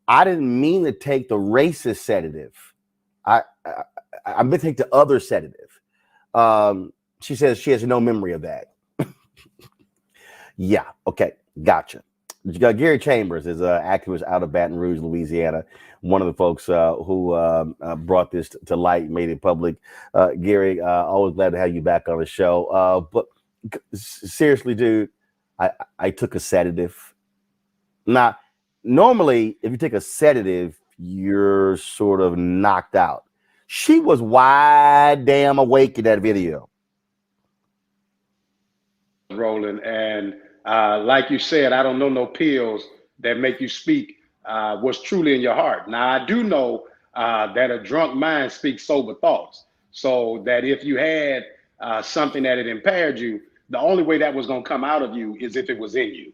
I didn't mean to take the racist sedative. I meant to take the other sedative. She says she has no memory of that. Yeah, okay, gotcha. Gary Chambers is an activist out of Baton Rouge, Louisiana. One of the folks who brought this to light, made it public. Gary, always glad to have you back on the show. But seriously, dude, I took a sedative. Now, normally, if you take a sedative, you're sort of knocked out. She was wide damn awake in that video. Roland, and like you said, I don't know no pills that make you speak what's truly in your heart. Now, I do know that a drunk mind speaks sober thoughts. So that if you had something that had impaired you, the only way that was going to come out of you is if it was in you.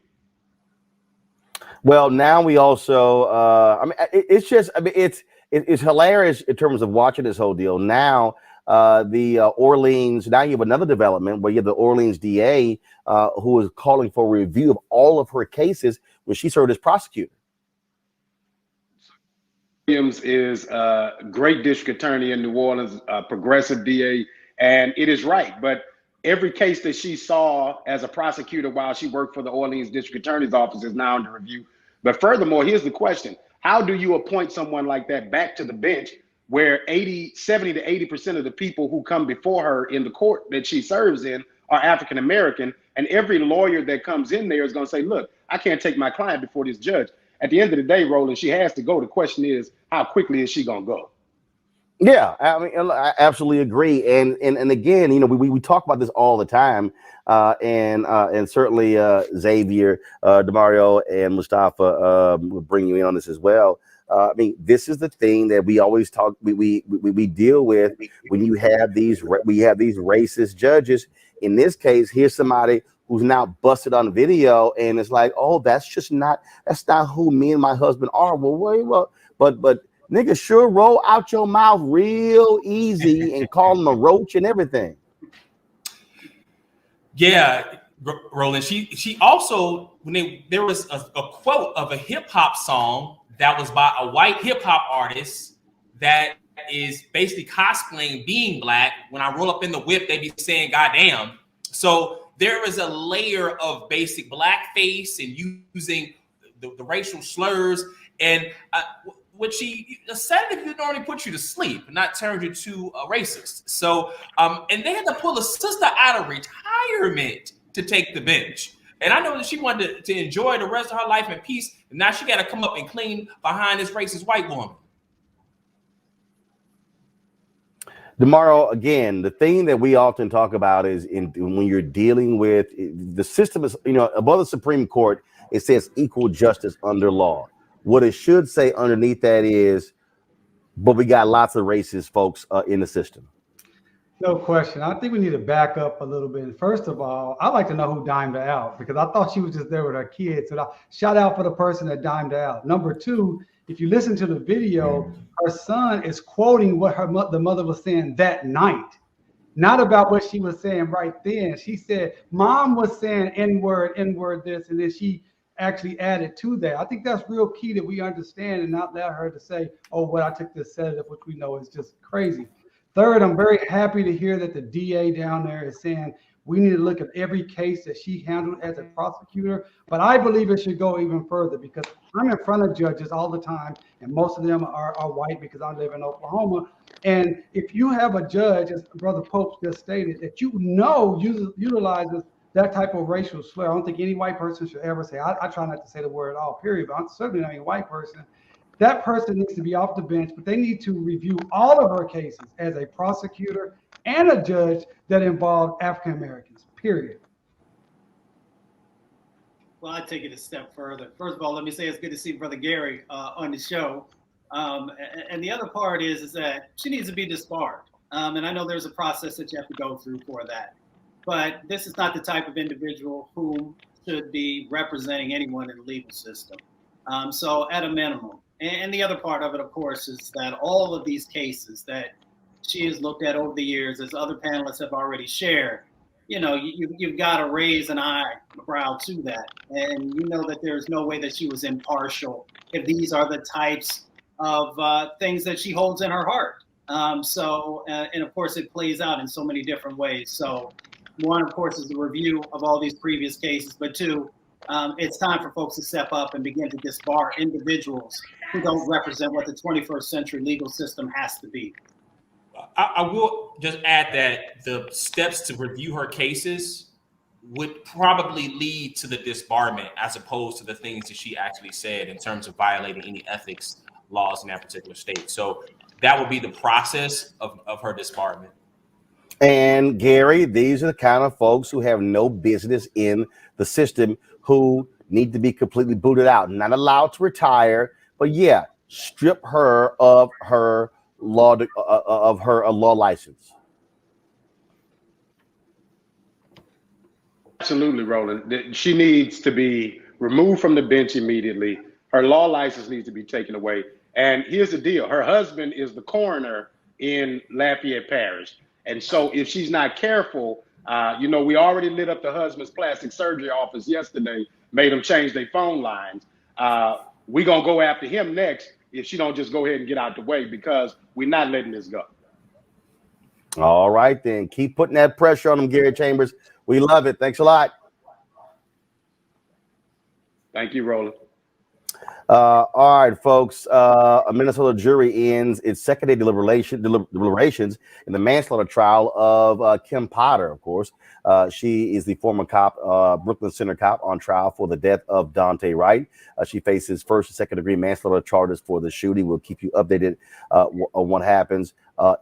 Well, now we also, it's just, it's hilarious in terms of watching this whole deal. Now, the Orleans, now you have another development where you have the Orleans DA who is calling for a review of all of her cases when she served as prosecutor. Williams is a great district attorney in New Orleans, a progressive DA, and it is right. But every case that she saw as a prosecutor while she worked for the Orleans District Attorney's Office is now under review. But furthermore, here's the question. How do you appoint someone like that back to the bench where 70 to 80% of the people who come before her in the court that she serves in are African American, and every lawyer that comes in there is going to say, look, I can't take my client before this judge. At the end of the day, Roland, she has to go. The question is, how quickly is she going to go? Yeah, I mean, I absolutely agree. And again, you know, we talk about this all the time. And certainly Xavier, DeMario, and Mustafa will bring you in on this as well. I mean, this is the thing that we always talk, we deal with when you have these racist judges. In this case, here's somebody who's now busted on video, and it's like, oh, that's not who me and my husband are. Well, but nigga, sure roll out your mouth real easy and call him a roach and everything. Yeah, Roland. She also, when there was a quote of a hip hop song that was by a white hip hop artist that is basically cosplaying being black. When I roll up in the whip, they be saying "goddamn." So there is a layer of basic blackface and using the racial slurs. And which a sedative would normally put you to sleep, not turn you to a racist. So, and they had to pull a sister out of retirement to take the bench. And I know that she wanted to enjoy the rest of her life in peace. And now she got to come up and clean behind this racist white woman. DeMario, again, the thing that we often talk about is when you're dealing with the system is, above the Supreme Court, it says equal justice under law. What it should say underneath that is, but we got lots of racist folks in the system. No question. I think we need to back up a little bit. First of all, I'd like to know who dimed her out, because I thought she was just there with her kids. So shout out for the person that dimed her out. Number two, if you listen to the video, her son is quoting what the mother was saying that night, not about what she was saying right then. She said, Mom was saying N-word this, and then she actually added to that. I think that's real key that we understand and not allow her to say, oh, well, I took this sedative, which we know is just crazy. Third, I'm very happy to hear that the DA down there is saying we need to look at every case that she handled as a prosecutor. But I believe it should go even further, because I'm in front of judges all the time, and most of them are white because I live in Oklahoma. And if you have a judge, as Brother Pope just stated, that utilizes that type of racial slur, I don't think any white person should ever say, I try not to say the word at all, period, but I'm certainly not a white person. That person needs to be off the bench, but they need to review all of her cases as a prosecutor and a judge that involved African Americans, period. Well, I take it a step further. First of all, let me say it's good to see Brother Gary on the show. And the other part is that she needs to be disbarred. And I know there's a process that you have to go through for that. But this is not the type of individual who should be representing anyone in the legal system. So at a minimum. And the other part of it, of course, is that all of these cases that she has looked at over the years, as other panelists have already shared, you've got to raise an eyebrow to that. And you know that there's no way that she was impartial if these are the types of things that she holds in her heart. And of course, it plays out in so many different ways. So one, of course, is the review of all these previous cases, but two, it's time for folks to step up and begin to disbar individuals who don't represent what the 21st century legal system has to be. I will just add that the steps to review her cases would probably lead to the disbarment, as opposed to the things that she actually said in terms of violating any ethics laws in that particular state. So that would be the process of her disbarment. And Gary, these are the kind of folks who have no business in the system, who need to be completely booted out, not allowed to retire, but yeah, strip her of her law law license. Absolutely, Roland. She needs to be removed from the bench immediately. Her law license needs to be taken away. And here's the deal. Her husband is the coroner in Lafayette Parish. And so if she's not careful, we already lit up the husband's plastic surgery office yesterday, made them change their phone lines. We're going to go after him next if she don't just go ahead and get out the way, because we're not letting this go. All right, then. Keep putting that pressure on them, Gary Chambers. We love it. Thanks a lot. Thank you, Roland. All right, folks. A Minnesota jury ends its second day deliberations in the manslaughter trial of Kim Potter, of course. She is the former cop, Brooklyn Center cop, on trial for the death of Dante Wright. She faces first and second degree manslaughter charges for the shooting. We'll keep you updated on what happens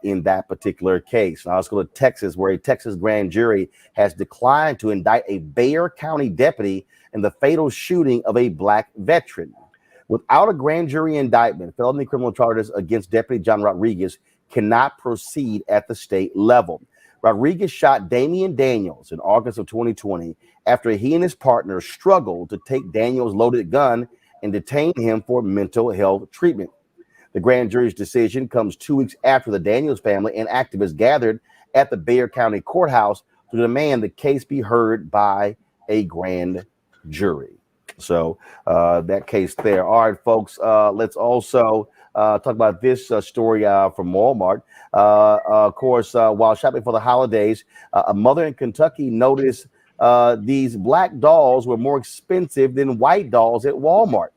in that particular case. Now let's go to Texas, where a Texas grand jury has declined to indict a Bexar County deputy in the fatal shooting of a black veteran. Without a grand jury indictment, felony criminal charges against Deputy John Rodriguez cannot proceed at the state level. Rodriguez shot Damian Daniels in August of 2020 after he and his partner struggled to take Daniels' loaded gun and detain him for mental health treatment. The grand jury's decision comes 2 weeks after the Daniels family and activists gathered at the Bexar County Courthouse to demand the case be heard by a grand jury. So that case there. All right, folks, let's also talk about this story from Walmart. Of course, while shopping for the holidays, a mother in Kentucky noticed these black dolls were more expensive than white dolls at Walmart.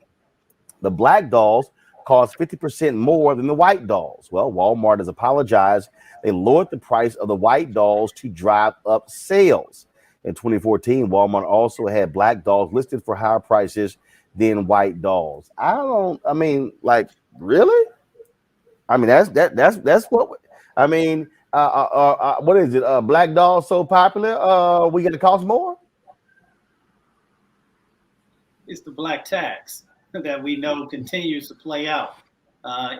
The black dolls cost 50% more than the white dolls. Well, Walmart has apologized. They lowered the price of the white dolls to drive up sales. In 2014, Walmart also had black dolls listed for higher prices than white dolls. I mean, like, really? I mean, that's what I mean. What is it? Black dolls so popular? We get to cost more? It's the black tax that we know continues to play out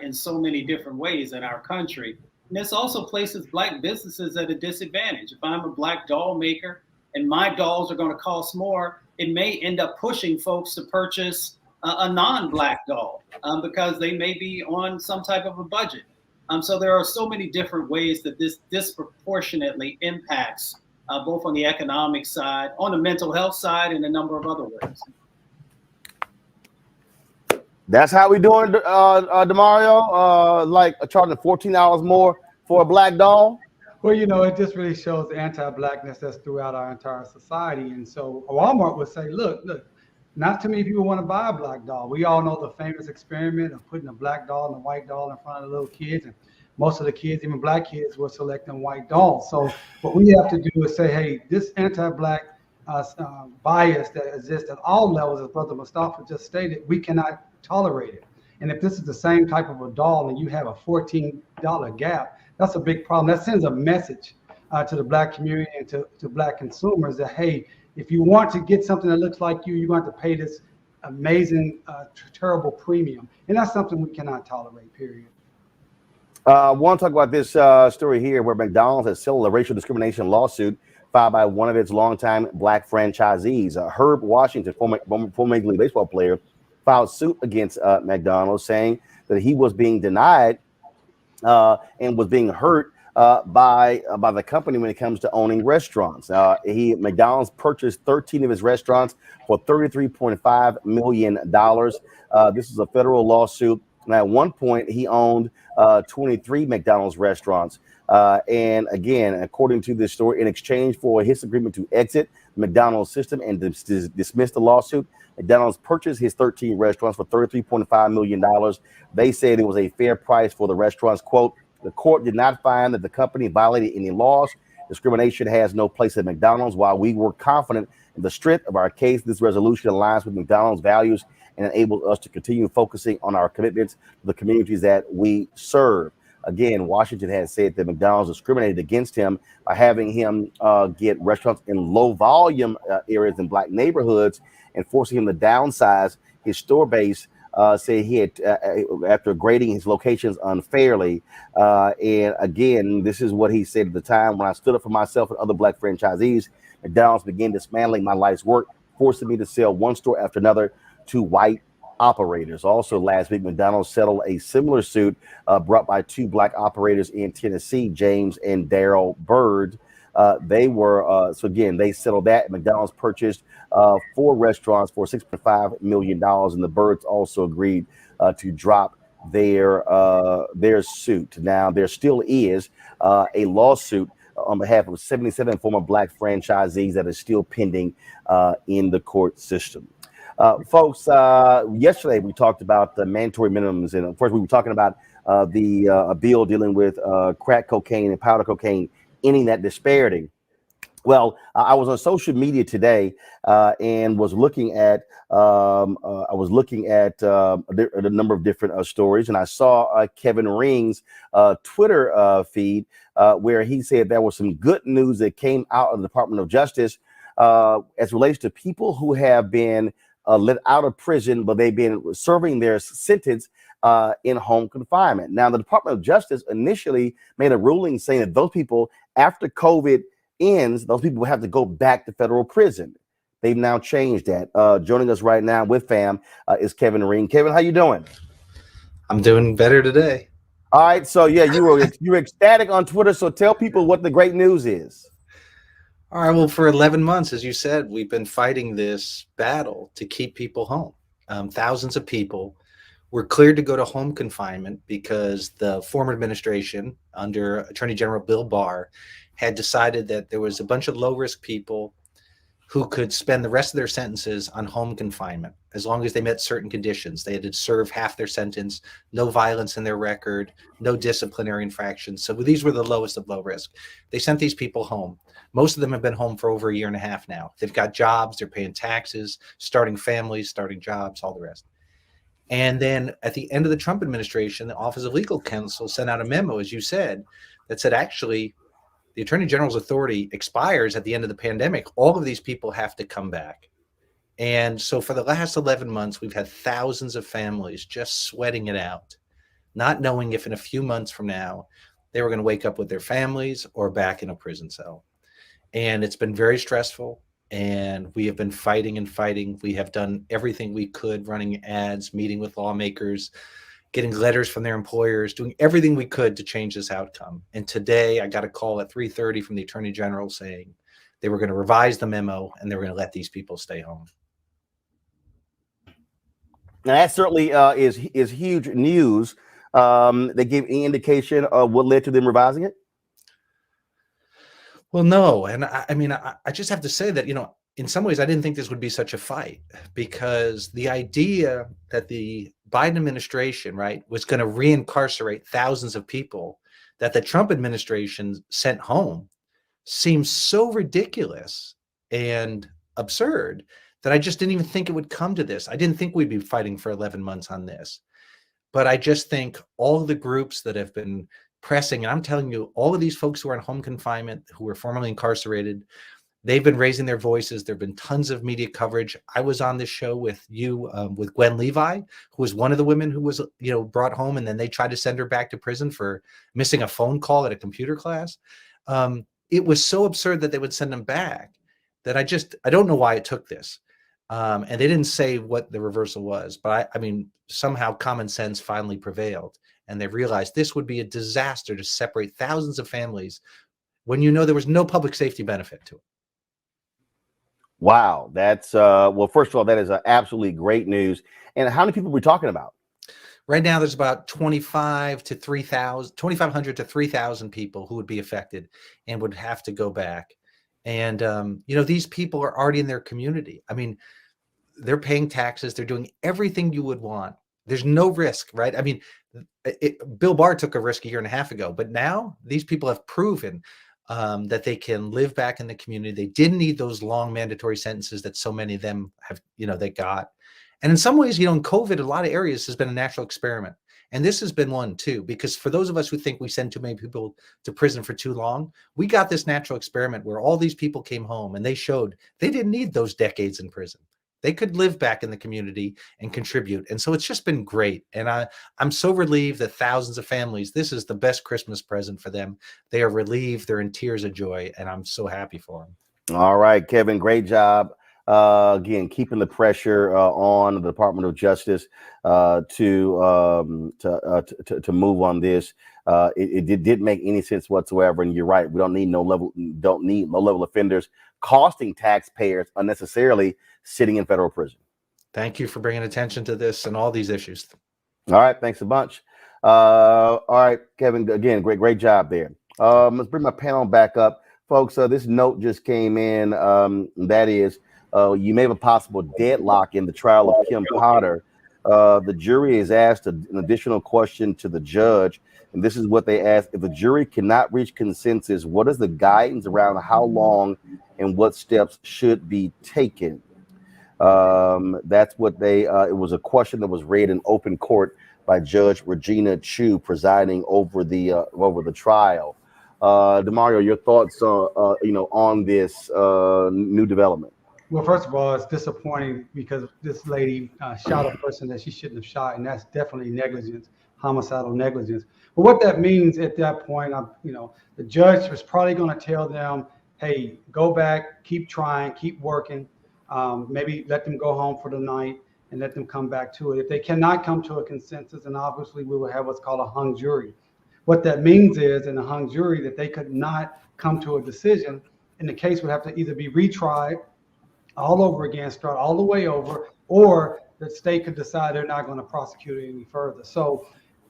in so many different ways in our country. And this also places black businesses at a disadvantage. If I'm a black doll maker and my dolls are going to cost more, it may end up pushing folks to purchase a non-black doll because they may be on some type of a budget. So there are so many different ways that this disproportionately impacts both on the economic side, on the mental health side, and a number of other ways. That's how we doing, DeMario? Like charging $14 more for a black doll? Well, you know, it just really shows the anti-blackness that's throughout our entire society. And so Walmart would say, look, not too many people want to buy a black doll. We all know the famous experiment of putting a black doll and a white doll in front of the little kids. And most of the kids, even black kids, were selecting white dolls. So what we have to do is say, hey, this anti-black bias that exists at all levels, as Brother Mustafa just stated, we cannot tolerate it. And if this is the same type of a doll and you have a $14 gap, that's a big problem. That sends a message to the black community and to black consumers that, hey, if you want to get something that looks like you, you're going to have to pay this amazing, terrible premium. And that's something we cannot tolerate, period. I want to talk about this story here where McDonald's has settled a racial discrimination lawsuit filed by one of its longtime black franchisees. Herb Washington, former Major League Baseball player, filed suit against McDonald's, saying that he was being denied and was being hurt by the company when it comes to owning restaurants. McDonald's purchased 13 of his restaurants for $33.5 million. This is a federal lawsuit. And at one point, he owned 23 McDonald's restaurants. And again, according to this story, in exchange for his agreement to exit the McDonald's system and dismiss the lawsuit, McDonald's purchased his 13 restaurants for $33.5 million. They said it was a fair price for the restaurants. Quote, the court did not find that the company violated any laws. Discrimination has no place at McDonald's. While we were confident in the strength of our case, this resolution aligns with McDonald's values and enables us to continue focusing on our commitments to the communities that we serve. Again, Washington has said that McDonald's discriminated against him by having him get restaurants in low volume areas in black neighborhoods and forcing him to downsize his store base. Said he had, after grading his locations unfairly. And again, this is what he said at the time: when I stood up for myself and other black franchisees, McDonald's began dismantling my life's work, forcing me to sell one store after another to white operators. Also last week, McDonald's settled a similar suit brought by two black operators in Tennessee, James and Daryl Bird. They settled that. McDonald's purchased 4 restaurants for $6.5 million, and the Birds also agreed to drop their suit. Now, there still is a lawsuit on behalf of 77 former black franchisees that is still pending in the court system. Folks, yesterday we talked about the mandatory minimums, and of course we were talking about the bill dealing with crack cocaine and powder cocaine, ending that disparity. Well, I was on social media today and was looking at a number of different stories, and I saw Kevin Ring's Twitter feed where he said there was some good news that came out of the Department of Justice as relates to people who have been let out of prison, but they've been serving their sentence in home confinement. Now, the Department of Justice initially made a ruling saying that those people, after COVID ends, those people will have to go back to federal prison. They've now changed that. Joining us right now with fam is Kevin Ring. Kevin, how you doing? I'm doing better today. All right, so yeah, you were ecstatic on Twitter. So tell people what the great news is. All right, well, for 11 months, as you said, we've been fighting this battle to keep people home. Thousands of people were cleared to go to home confinement because the former administration under Attorney General Bill Barr had decided that there was a bunch of low-risk people who could spend the rest of their sentences on home confinement as long as they met certain conditions. They had to serve half their sentence, no violence in their record, no disciplinary infractions. So these were the lowest of low risk. They sent these people home. Most of them have been home for over a year and a half now. They've got jobs, they're paying taxes, starting families, starting jobs, all the rest. And then at the end of the Trump administration, the Office of Legal Counsel sent out a memo, as you said, that said, actually, the Attorney General's authority expires at the end of the pandemic. All of these people have to come back. And so for the last 11 months, we've had thousands of families just sweating it out, not knowing if in a few months from now, they were going to wake up with their families or back in a prison cell. And it's been very stressful. And we have been fighting and fighting. We have done everything we could, running ads, meeting with lawmakers, getting letters from their employers, doing everything we could to change this outcome. And today I got a call at 3:30 from the Attorney General saying they were going to revise the memo and they were going to let these people stay home. Now that certainly is huge news. They gave any indication of what led to them revising it? Well, no. And I mean, I just have to say that, in some ways, I didn't think this would be such a fight, because the idea that the Biden administration, right, was going to reincarcerate thousands of people that the Trump administration sent home seems so ridiculous and absurd that I just didn't even think it would come to this. I didn't think we'd be fighting for 11 months on this. But I just think all of the groups that have been pressing, and I'm telling you, all of these folks who are in home confinement, who were formerly incarcerated, they've been raising their voices. There have been tons of media coverage. I was on this show with you, with Gwen Levi, who was one of the women who was, brought home, and then they tried to send her back to prison for missing a phone call at a computer class. It was so absurd that they would send them back that I don't know why it took this. And they didn't say what the reversal was, but I mean, somehow common sense finally prevailed. And they realized this would be a disaster to separate thousands of families when there was no public safety benefit to it. Wow, that's well, first of all, that is absolutely great news. And how many people are we talking about? Right now, there's about 2,500 to 3,000 people who would be affected and would have to go back. And these people are already in their community. I mean, they're paying taxes. They're doing everything you would want. There's no risk, right? I mean, Bill Barr took a risk a year and a half ago, but now these people have proven that they can live back in the community. They didn't need those long mandatory sentences that so many of them have, they got. And in some ways, in COVID, a lot of areas has been a natural experiment. And this has been one too, because for those of us who think we send too many people to prison for too long, we got this natural experiment where all these people came home and they showed they didn't need those decades in prison. They could live back in the community and contribute. And so it's just been great. And I'm so relieved that thousands of families, this is the best Christmas present for them. They are relieved. They're in tears of joy. And I'm so happy for them. All right, Kevin, great job. Again, keeping the pressure on the Department of Justice to move on this. It didn't make any sense whatsoever. And you're right. We don't need low-level offenders costing taxpayers unnecessarily sitting in federal prison. Thank you for bringing attention to this and all these issues. All right. Thanks a bunch. All right, Kevin, again, great job there. Let's bring my panel back up. Folks, this note just came in. That is, you may have a possible deadlock in the trial of Kim Potter. The jury has asked an additional question to the judge, and this is what they asked. If the jury cannot reach consensus, what is the guidance around how long and what steps should be taken? That's what it was a question that was read in open court by Judge Regina Chu presiding over the trial. DeMario, your thoughts on this new development? Well, first of all, it's disappointing because this lady shot a person that she shouldn't have shot, and that's definitely negligence, homicidal negligence. But what that means at that point, the judge was probably going to tell them, hey, go back, keep trying, keep working, maybe let them go home for the night and let them come back to it. If they cannot come to a consensus, then obviously we will have what's called a hung jury. What that means is in a hung jury that they could not come to a decision, and the case would have to either be retried all over again, start all the way over, or the state could decide they're not going to prosecute it any further. So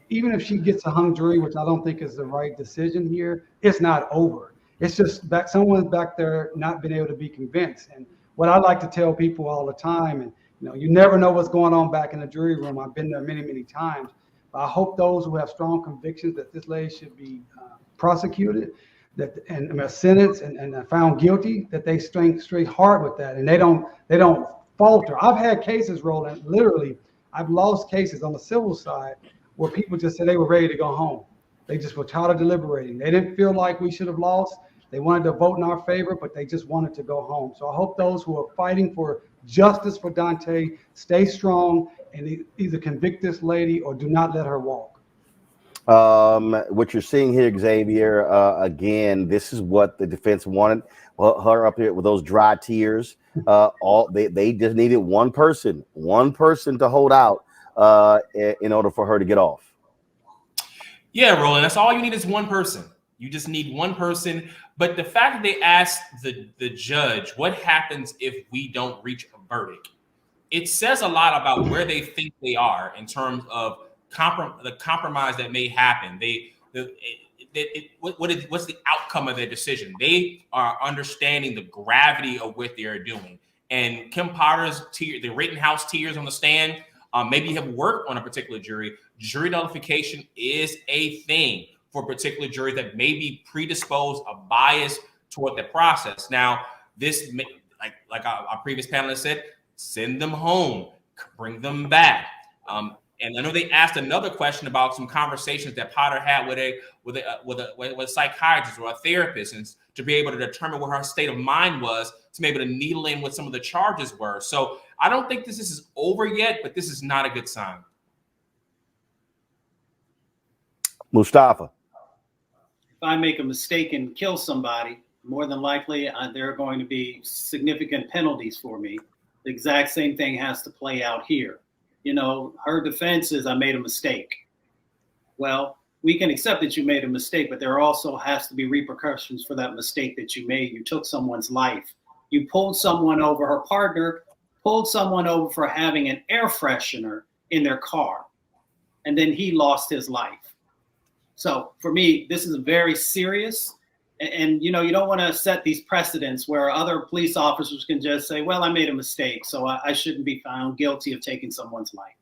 even if she gets a hung jury, which I don't think is the right decision here, it's not over. It's just that someone's back there not been able to be convinced. And what I like to tell people all the time, and you never know what's going on back in the jury room. I've been there many, many times. But I hope those who have strong convictions that this lady should be prosecuted, and sentenced and found guilty, that they straight hard with that, and they don't falter. I've had cases, Roland, literally, I've lost cases on the civil side where people just said they were ready to go home. They just were tired of deliberating. They didn't feel like we should have lost. They wanted to vote in our favor, but they just wanted to go home. So I hope those who are fighting for justice for Dante stay strong and either convict this lady or do not let her walk. What you're seeing here, Xavier, again, this is what the defense wanted. Her up here with those dry tears. They just needed one person to hold out in order for her to get off. Yeah, Roland, that's all you need is one person. You just need one person. But the fact that they asked the judge, what happens if we don't reach a verdict? It says a lot about where they think they are in terms of the compromise that may happen. What's the outcome of their decision? They are understanding the gravity of what they're doing. And Kim Potter's the Rittenhouse tears on the stand, maybe have worked on a particular jury. Jury nullification is a thing for particular juries that may be predisposed or biased toward the process. Now, this, like our previous panelist said, send them home, bring them back. And I know they asked another question about some conversations that Potter had with a psychiatrist or a therapist, and to be able to determine what her state of mind was, to be able to needle in what some of the charges were. So I don't think this is over yet, but this is not a good sign. Mustafa. If I make a mistake and kill somebody, more than likely there are going to be significant penalties for me. The exact same thing has to play out here. Her defense is, I made a mistake. Well, we can accept that you made a mistake, but there also has to be repercussions for that mistake that you made. You took someone's life. You pulled someone over, her partner pulled someone over for having an air freshener in their car, and then he lost his life. So for me, this is very serious. And you don't want to set these precedents where other police officers can just say, well, I made a mistake, so I shouldn't be found guilty of taking someone's life.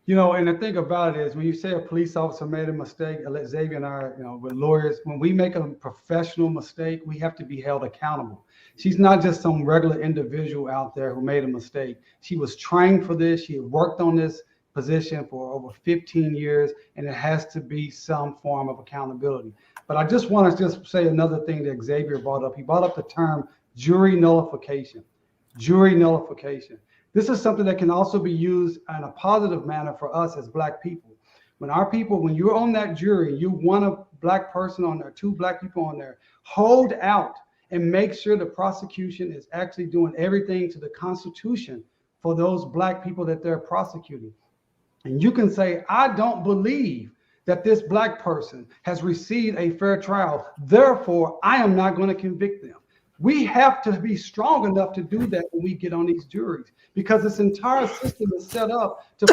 And the thing about it is, when you say a police officer made a mistake, Xavier and I, with lawyers, when we make a professional mistake, we have to be held accountable. She's not just some regular individual out there who made a mistake. She was trained for this. She had worked on this position for over 15 years, and it has to be some form of accountability. But I just want to say another thing that Xavier brought up. He brought up the term jury nullification. Jury nullification. This is something that can also be used in a positive manner for us as Black people. When you're on that jury, you want a Black person on there, 2 Black people on there, hold out and make sure the prosecution is actually doing everything to the Constitution for those Black people that they're prosecuting. And you can say, I don't believe that this Black person has received a fair trial. Therefore, I am not going to convict them. We have to be strong enough to do that when we get on these juries, because this entire system is set up to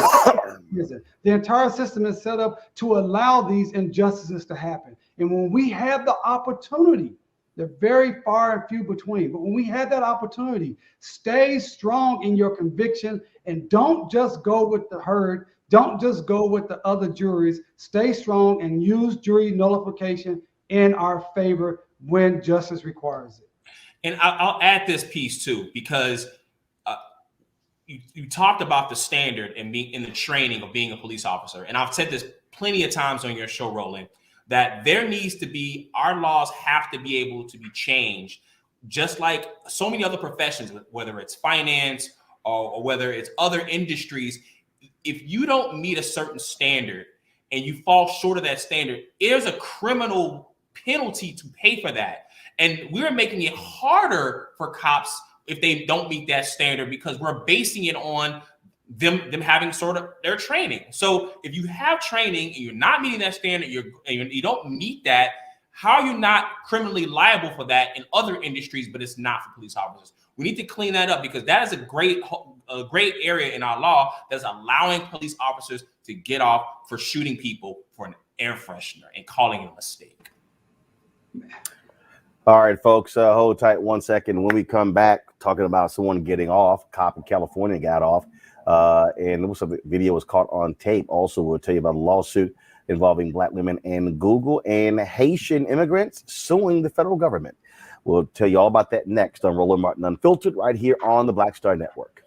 prison. The entire system is set up to allow these injustices to happen. And when we have the opportunity, they're very far and few between, but when we have that opportunity, stay strong in your conviction and don't just go with the herd. Don't just go with the other juries. Stay strong and use jury nullification in our favor when justice requires it. And I'll add this piece too, because you talked about the standard and being in the training of being a police officer. And I've said this plenty of times on your show, Roland, that there needs to be, our laws have to be able to be changed, just like so many other professions, whether it's finance or whether it's other industries. If you don't meet a certain standard and you fall short of that standard, there's a criminal penalty to pay for that. And we're making it harder for cops if they don't meet that standard, because we're basing it on them having sort of their training. So if you have training and you're not meeting that standard, you don't meet that, how are you not criminally liable for that in other industries, but it's not for police officers? We need to clean that up, because that is a great area in our law that's allowing police officers to get off for shooting people for an air freshener and calling it a mistake. All right, folks, hold tight 1 second. When we come back, talking about someone getting off, a cop in California got off, and the video was caught on tape. Also, we'll tell you about a lawsuit involving Black women and Google and Haitian immigrants suing the federal government. We'll tell you all about that next on Roland Martin Unfiltered right here on the Black Star Network.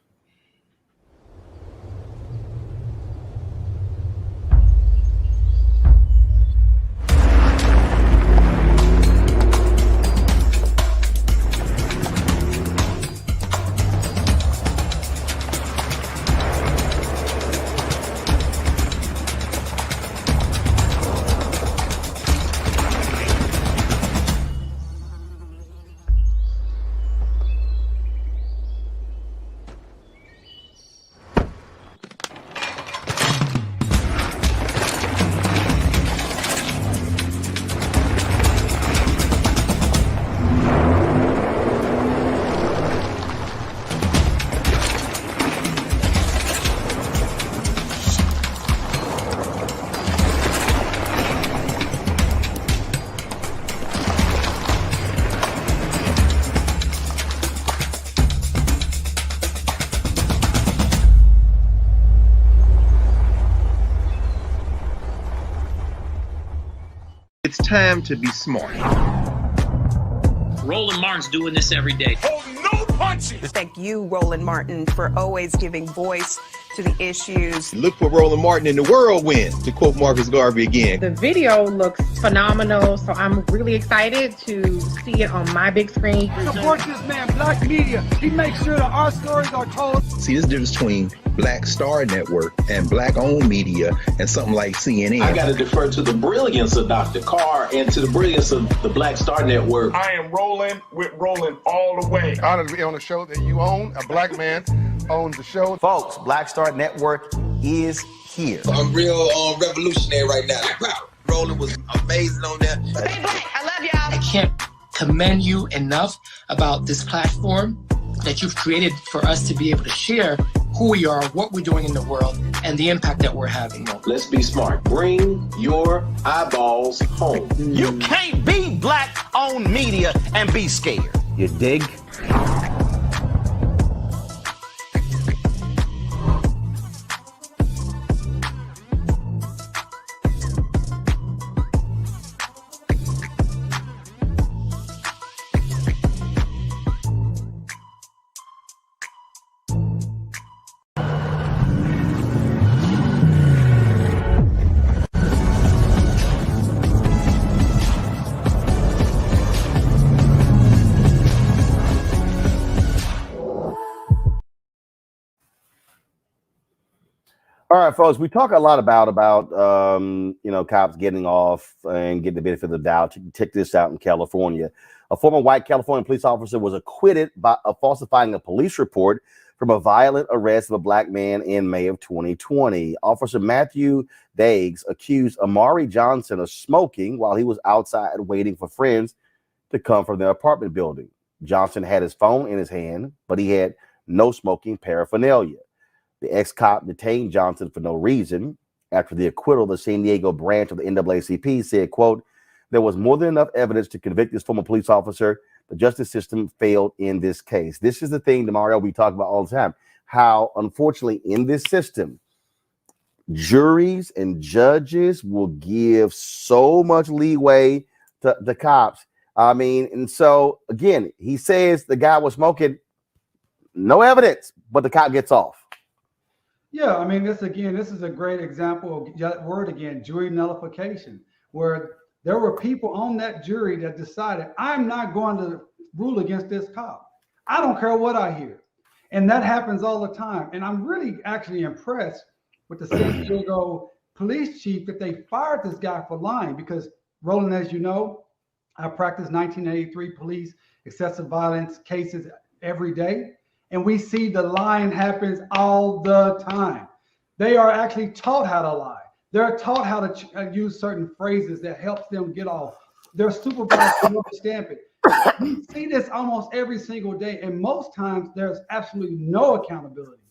It's time to be smart. Roland Martin's doing this every day. Oh, no punches! Thank you, Roland Martin, for always giving voice to the issues. Look for Roland Martin in the whirlwind, to quote Marcus Garvey again. The video looks phenomenal, so I'm really excited to see it on my big screen. Support this man, Black Media. He makes sure that our stories are told. See, there's a difference between Black Star Network and Black-owned media and something like CNN. I got to defer to the brilliance of Dr. Carr and to the brilliance of the Black Star Network. I am rolling with Roland all the way. Honored to be on a show that you own. A black man owns the show. Folks, Black Star Network is here. I'm real revolutionary right now. Roland was amazing on that. Stay black. I love y'all. I can't commend you enough about this platform that you've created for us to be able to share who we are, what we're doing in the world, and the impact that we're having. Let's be smart. Bring your eyeballs home. You can't be Black-owned media and be scared. You dig? All right, folks, we talk a lot about cops getting off and getting the benefit of the doubt. Check this out in California. A former white California police officer was acquitted of falsifying a police report from a violent arrest of a black man in May of 2020. Officer Matthew Daiggs accused Amari Johnson of smoking while he was outside waiting for friends to come from their apartment building. Johnson had his phone in his hand, but he had no smoking paraphernalia. The ex-cop detained Johnson for no reason. After the acquittal, the San Diego branch of the NAACP said, quote, there was more than enough evidence to convict this former police officer. The justice system failed in this case. This is the thing, Demario, we talk about all the time, how unfortunately in this system, juries and judges will give so much leeway to the cops. I mean, and so again, he says the guy was smoking, no evidence, but the cop gets off. Yeah, I mean, this is a great example of that word again, jury nullification, where there were people on that jury that decided, I'm not going to rule against this cop. I don't care what I hear. And that happens all the time. And I'm really actually impressed with the San Diego police chief that they fired this guy for lying, because Roland, as you know, I practice 1983 police excessive violence cases every day. And we see the lying happens all the time. They are actually taught how to lie. They're taught how to use certain phrases that helps them get off. They're supervised to stamp it. We see this almost every single day. And most times there's absolutely no accountability.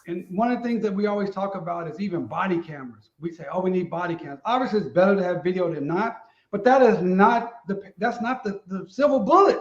And one of the things that we always talk about is even body cameras. We say, oh, we need body cameras. Obviously, it's better to have video than not. But that is not the silver bullet,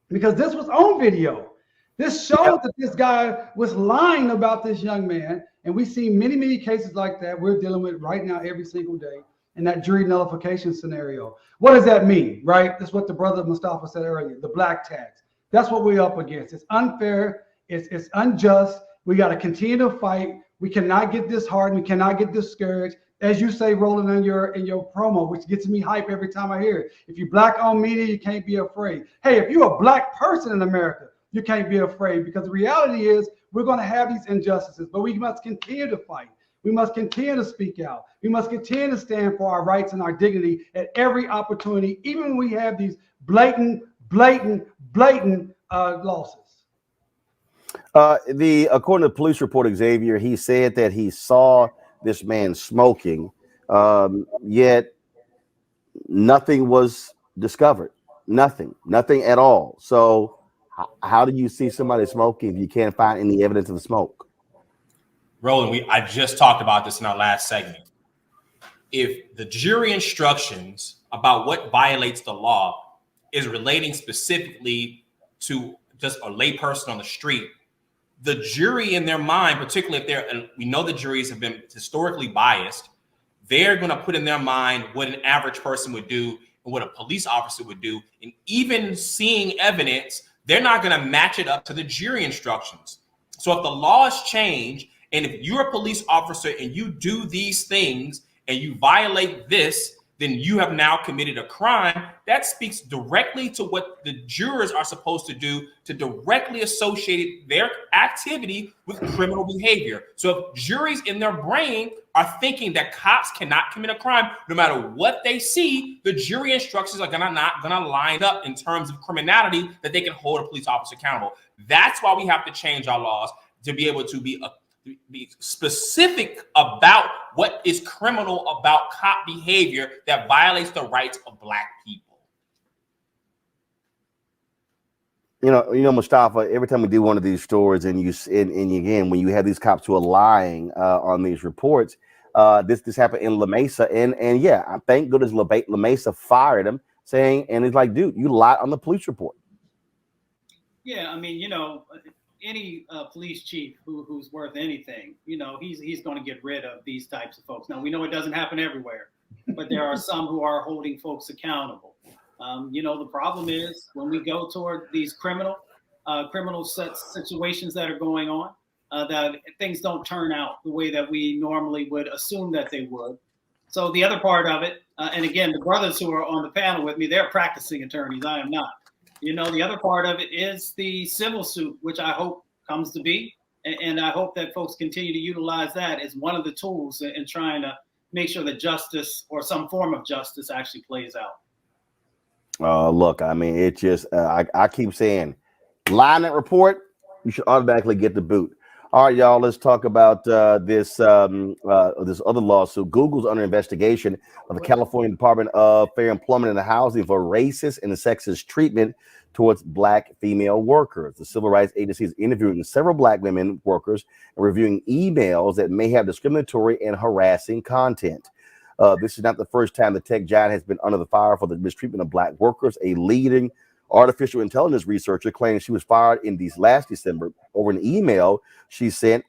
because this was on video. This shows that this guy was lying about this young man, and we see many, many cases like that we're dealing with right now every single day in that jury nullification scenario. What does that mean, right? That's what the brother Mustafa said earlier, the black tax. That's what we're up against. It's unfair, it's unjust. We got to continue to fight. We cannot get disheartened. We cannot get discouraged. As you say, Roland, in your promo, which gets me hype every time I hear it. If you're black-owned media, you can't be afraid. Hey, if you're a black person in America, you can't be afraid, because the reality is we're going to have these injustices, but we must continue to fight. We must continue to speak out. We must continue to stand for our rights and our dignity at every opportunity, even when we have these blatant losses. According to the police report, Xavier, he said that he saw this man smoking, yet nothing was discovered. Nothing at all. So how do you see somebody smoking if you can't find any evidence of the smoke? Roland, I just talked about this in our last segment. If the jury instructions about what violates the law is relating specifically to just a layperson on the street, the jury in their mind, particularly if we know the juries have been historically biased, they're going to put in their mind what an average person would do and what a police officer would do. And even seeing evidence, they're not going to match it up to the jury instructions. So if the laws change, and if you're a police officer and you do these things and you violate this, then you have now committed a crime. That speaks directly to what the jurors are supposed to do to directly associate their activity with criminal behavior. So if juries in their brain are thinking that cops cannot commit a crime, no matter what they see, the jury instructions are not gonna line up in terms of criminality that they can hold a police officer accountable. That's why we have to change our laws to be able to be specific about what is criminal about cop behavior that violates the rights of black people. You know, Mustafa, every time we do one of these stories, and again, when you have these cops who are lying on these reports, this happened in La Mesa, and yeah, I thank goodness La Mesa fired him, saying, and it's like, dude, you lied on the police report. Yeah, I mean, any police chief who's worth anything, he's going to get rid of these types of folks. Now, we know it doesn't happen everywhere, but there are some who are holding folks accountable. The problem is when we go toward these criminal situations that are going on, that things don't turn out the way that we normally would assume that they would. So the other part of it, and again, the brothers who are on the panel with me, they're practicing attorneys. I am not. The other part of it is the civil suit, which I hope comes to be. And I hope that folks continue to utilize that as one of the tools in trying to make sure that justice or some form of justice actually plays out. Look, I mean, it just, I keep saying, lie in that report, you should automatically get the boot. All right, y'all, let's talk about this other lawsuit. Google's under investigation of the California Department of Fair Employment and Housing for racist and sexist treatment towards black female workers. The civil rights agency is interviewing several black women workers and reviewing emails that may have discriminatory and harassing content. This is not the first time the tech giant has been under the fire for the mistreatment of black workers. A leading artificial intelligence researcher claims she was fired in last December over an email she sent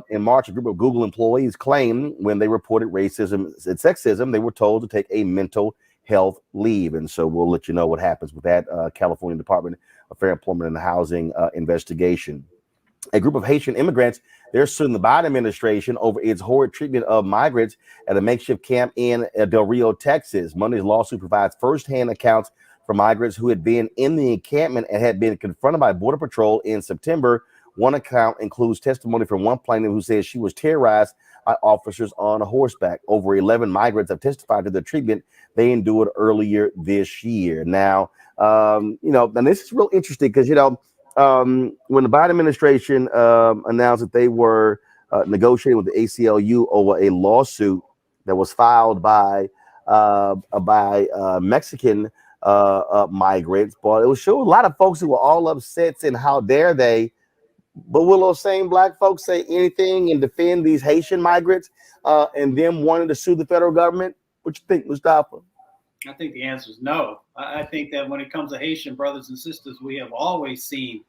in March. A group of Google employees claimed when they reported racism and sexism, they were told to take a mental health leave. And so we'll let you know what happens with that California Department of Fair Employment and Housing investigation. A group of Haitian immigrants, they're suing the Biden administration over its horrid treatment of migrants at a makeshift camp in Del Rio, Texas. Monday's lawsuit provides firsthand accounts for migrants who had been in the encampment and had been confronted by Border Patrol in September. One account includes testimony from one plaintiff who says she was terrorized by officers on horseback. Over 11 migrants have testified to the treatment they endured earlier this year. Now, and this is real interesting because, when the Biden administration announced that they were negotiating with the ACLU over a lawsuit that was filed by Mexican migrants, but it will show a lot of folks who were all upset and how dare they. But will those same black folks say anything and defend these Haitian migrants and them wanting to sue the federal government? What you think, Mustafa? I think the answer is no. I think that when it comes to Haitian brothers and sisters, we have always seen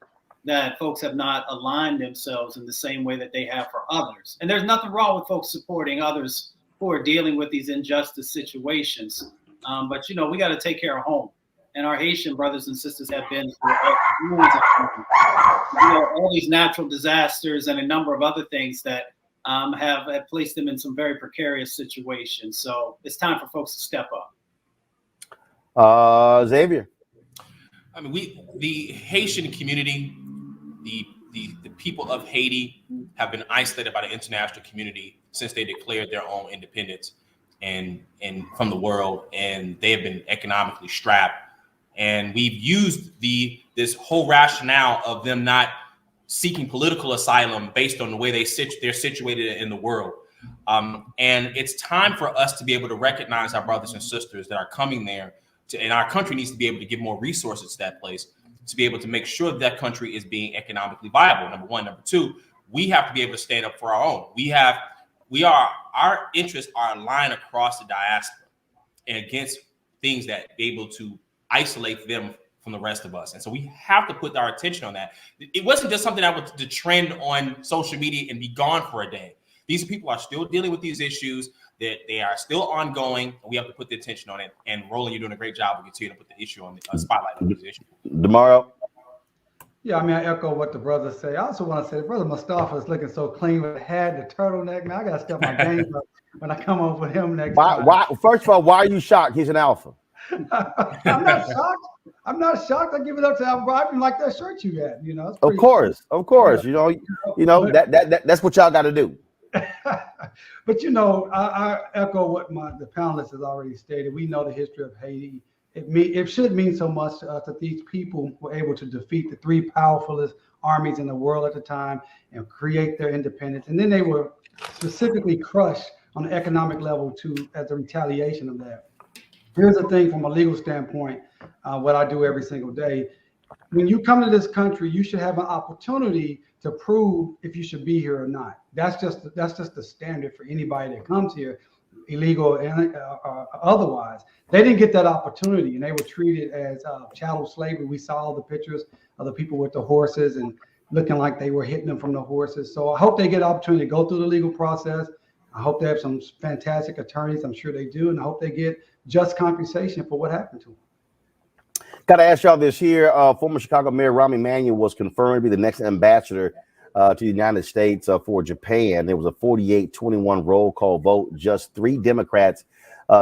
that folks have not aligned themselves in the same way that they have for others. And there's nothing wrong with folks supporting others who are dealing with these injustice situations. But, you know, we got to take care of home. And our Haitian brothers and sisters have been through all these natural disasters and a number of other things that have placed them in some very precarious situations. So it's time for folks to step up. Xavier. I mean, the Haitian community, the people of Haiti have been isolated by the international community since they declared their own independence and from the world, and they have been economically strapped. And we've used this whole rationale of them not seeking political asylum based on the way they're situated in the world. And it's time for us to be able to recognize our brothers and sisters that are coming there. And our country needs to be able to give more resources to that place to be able to make sure that country is being economically viable. Number one. Number two, we have to be able to stand up for our own. Our interests are aligned across the diaspora and against things that be able to isolate them from the rest of us. And so we have to put our attention on that. It wasn't just something that was to trend on social media and be gone for a day. These people are still dealing with these issues. That they are still ongoing, and we have to put the attention on it. And Roland, you're doing a great job of continuing to put the issue on the spotlight on this issue. DeMario. Yeah, I mean, I echo what the brothers say. I also want to say, Brother Mustafa is looking so clean with the hat, the turtleneck. Man, I got to step my game up when I come over with him next time. Why? First of all, why are you shocked? He's an alpha. I'm not shocked. I'm not shocked. I give it up to Al Bryden like that shirt you got. You know, of course. Yeah. You know that's what y'all got to do. But you know, I echo what the panelists has already stated. We know the history of Haiti. It should mean so much to us that these people were able to defeat the three powerfulest armies in the world at the time and create their independence. And then they were specifically crushed on the economic level as a retaliation of that. Here's the thing from a legal standpoint, what I do every single day. When you come to this country, you should have an opportunity to prove if you should be here or not. That's just the standard for anybody that comes here, illegal and otherwise. They didn't get that opportunity, and they were treated as chattel slavery. We saw all the pictures of the people with the horses and looking like they were hitting them from the horses. So I hope they get an opportunity to go through the legal process. I hope they have some fantastic attorneys. I'm sure they do, and I hope they get just compensation for what happened to them. Got to ask y'all this here. Former Chicago Mayor Rahm Emanuel was confirmed to be the next ambassador to the United States for Japan. There was a 48-21 roll call vote. Just 3 Democrats,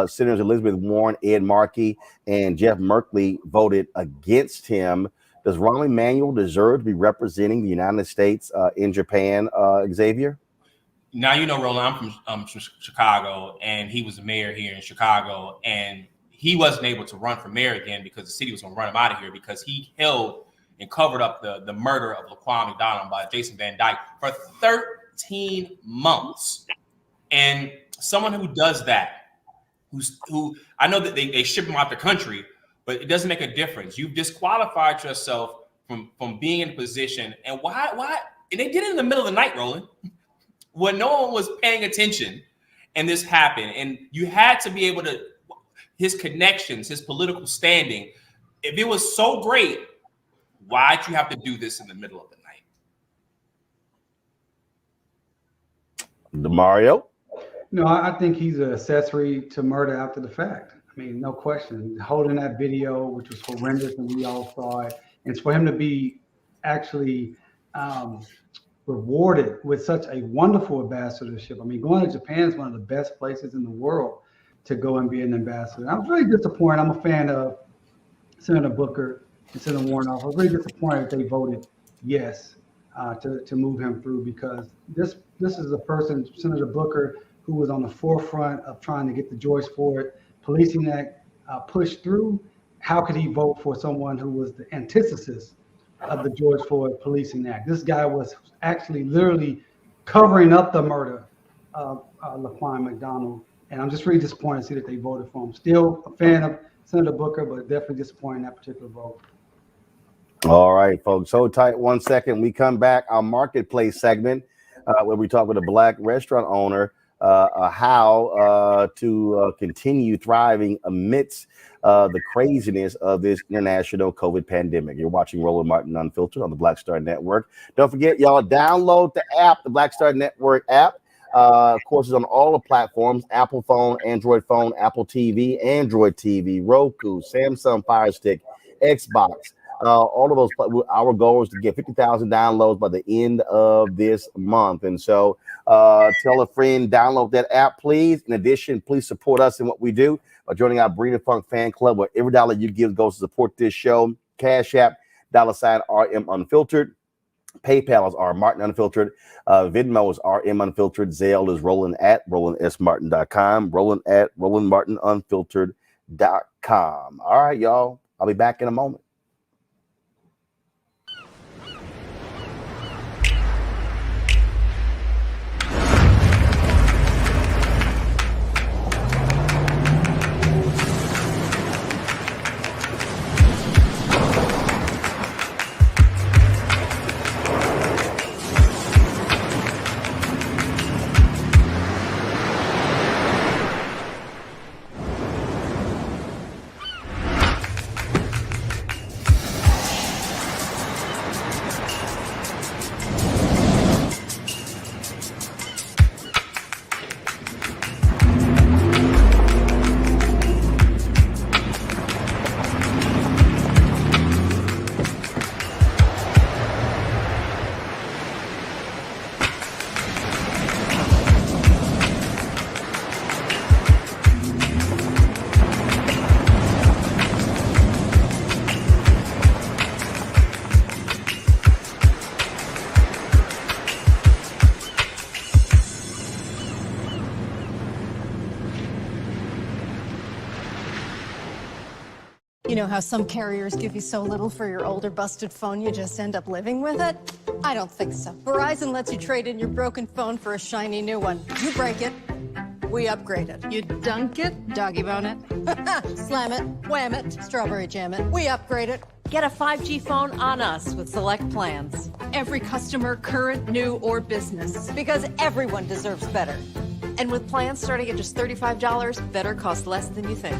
Senators Elizabeth Warren, Ed Markey, and Jeff Merkley voted against him. Does Rahm Emanuel deserve to be representing the United States in Japan, Xavier? Now, you know, Roland, I'm from Chicago, and he was the mayor here in Chicago, and he wasn't able to run for mayor again because the city was going to run him out of here because he held and covered up the murder of Laquan McDonald by Jason Van Dyke for 13 months. And someone who does that, who I know that they ship him out the country, but it doesn't make a difference. You've disqualified yourself from being in a position. And why? And they did it in the middle of the night, Roland, when no one was paying attention, and this happened. And you had to be able to, his connections, his political standing, if it was so great, why'd you have to do this in the middle of the night? DeMario? No, I think he's an accessory to murder after the fact. I mean, no question. Holding that video, which was horrendous, and we all saw it, and for him to be actually rewarded with such a wonderful ambassadorship. I mean, going to Japan is one of the best places in the world to go and be an ambassador. I was really disappointed. I'm a fan of Senator Booker and Senator Warren. I was really disappointed that they voted yes to move him through, because this is a person, Senator Booker, who was on the forefront of trying to get the George Floyd Policing Act pushed through. How could he vote for someone who was the antithesis of the George Floyd Policing Act? This guy was actually literally covering up the murder of Laquan McDonald. And I'm just really disappointed to see that they voted for him. Still a fan of Senator Booker, but definitely disappointed in that particular vote. All right, folks. Hold tight 1 second. We come back. Our marketplace segment where we talk with a Black restaurant owner how to continue thriving amidst the craziness of this international COVID pandemic. You're watching Roland Martin Unfiltered on the Black Star Network. Don't forget, y'all, download the app, the Black Star Network app. Of course, it's on all the platforms: Apple phone, Android phone, Apple TV, Android TV, Roku, Samsung Fire Stick, Xbox. All of those. Our goal is to get 50,000 downloads by the end of this month. And so tell a friend, download that app, please. In addition, please support us in what we do by joining our Breeder Funk fan club, where every dollar you give goes to support this show. Cash App, $RM Unfiltered. PayPal is R Martin Unfiltered. Venmo is RM Unfiltered. Zelle is Roland at RolandSMartin.com. Roland at RolandMartinUnfiltered.com. All right, y'all. I'll be back in a moment. You know how some carriers give you so little for your older busted phone you just end up living with it? I don't think so. Verizon lets you trade in your broken phone for a shiny new one. You break it, we upgrade it. You dunk it, doggy bone it, slam it, wham it, strawberry jam it, we upgrade it. Get a 5G phone on us with select plans. Every customer, current, new, or business. Because everyone deserves better. And with plans starting at just $35, better costs less than you think.